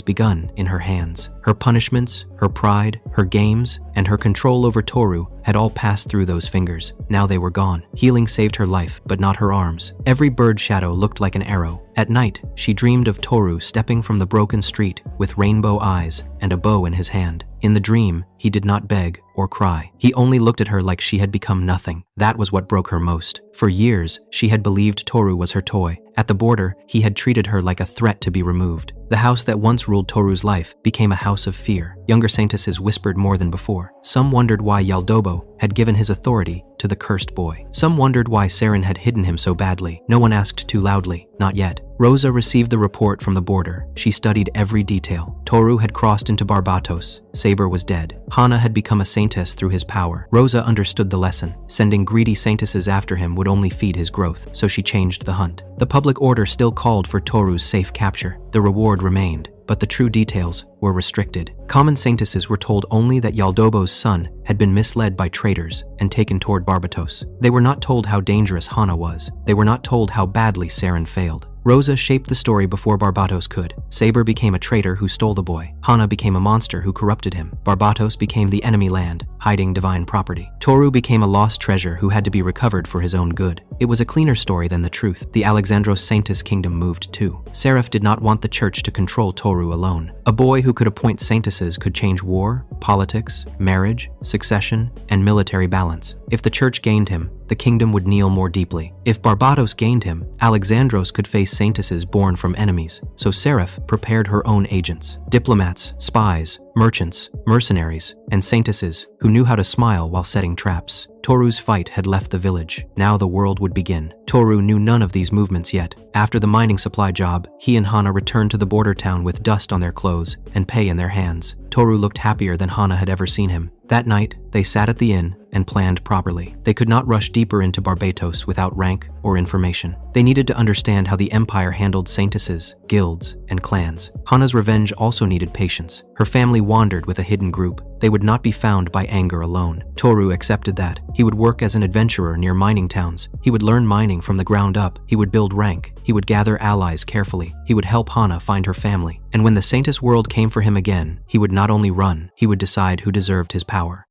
begun in her hands. Her punishments, her pride, her games, and her control over Toru had all passed through those fingers. Now they were gone. Healing saved her life, but not her arms. Every bird shadow looked like an arrow. At night, she dreamed of Toru stepping from the broken street with rainbow eyes and a bow in his hand. In the dream, he did not beg or cry. He only looked at her like she had become nothing. That was what broke her most. For years, she had believed Toru was her toy. At the border, he had treated her like a threat to be removed. The house that once ruled Toru's life became a house of fear. Younger Saintesses whispered more than before. Some wondered why Yaldobo had given his authority to the cursed boy. Some wondered why Saren had hidden him so badly. No one asked too loudly. Not yet. Rosa received the report from the border. She studied every detail. Toru had crossed into Barbatos. Saber was dead. Hana had become a Saintess through his power. Rosa understood the lesson. Sending greedy Saintesses after him would only feed his growth, so she changed the hunt. The public order still called for Toru's safe capture. The reward remained, but the true details were restricted. Common Saintesses were told only that Yaldobo's son had been misled by traitors and taken toward Barbatos. They were not told how dangerous Hana was. They were not told how badly Saren failed. Rosa shaped the story before Barbatos could. Saber became a traitor who stole the boy. Hana became a monster who corrupted him. Barbatos became the enemy land, hiding divine property. Toru became a lost treasure who had to be recovered for his own good. It was a cleaner story than the truth. The Alexandros Saintess kingdom moved too. Seraph did not want the church to control Toru alone. A boy who could appoint saintesses could change war, politics, marriage, succession, and military balance. If the church gained him, the kingdom would kneel more deeply. If Barbatos gained him, Alexandros could face saintesses born from enemies. So Seraph prepared her own agents. Diplomats, spies, merchants, mercenaries, and saintesses who knew how to smile while setting traps. Toru's fight had left the village. Now the world would begin. Toru knew none of these movements yet. After the mining supply job, he and Hana returned to the border town with dust on their clothes and pay in their hands. Toru looked happier than Hana had ever seen him. That night, they sat at the inn and planned properly. They could not rush deeper into Barbatos without rank or information. They needed to understand how the empire handled saintesses, guilds, and clans. Hana's revenge also needed patience. Her family wandered with a hidden group. They would not be found by anger alone. Toru accepted that. He would work as an adventurer near mining towns. He would learn mining from the ground up. He would build rank. He would gather allies carefully. He would help Hana find her family. And when the Saintess world came for him again, he would not only run, he would decide who deserved his power.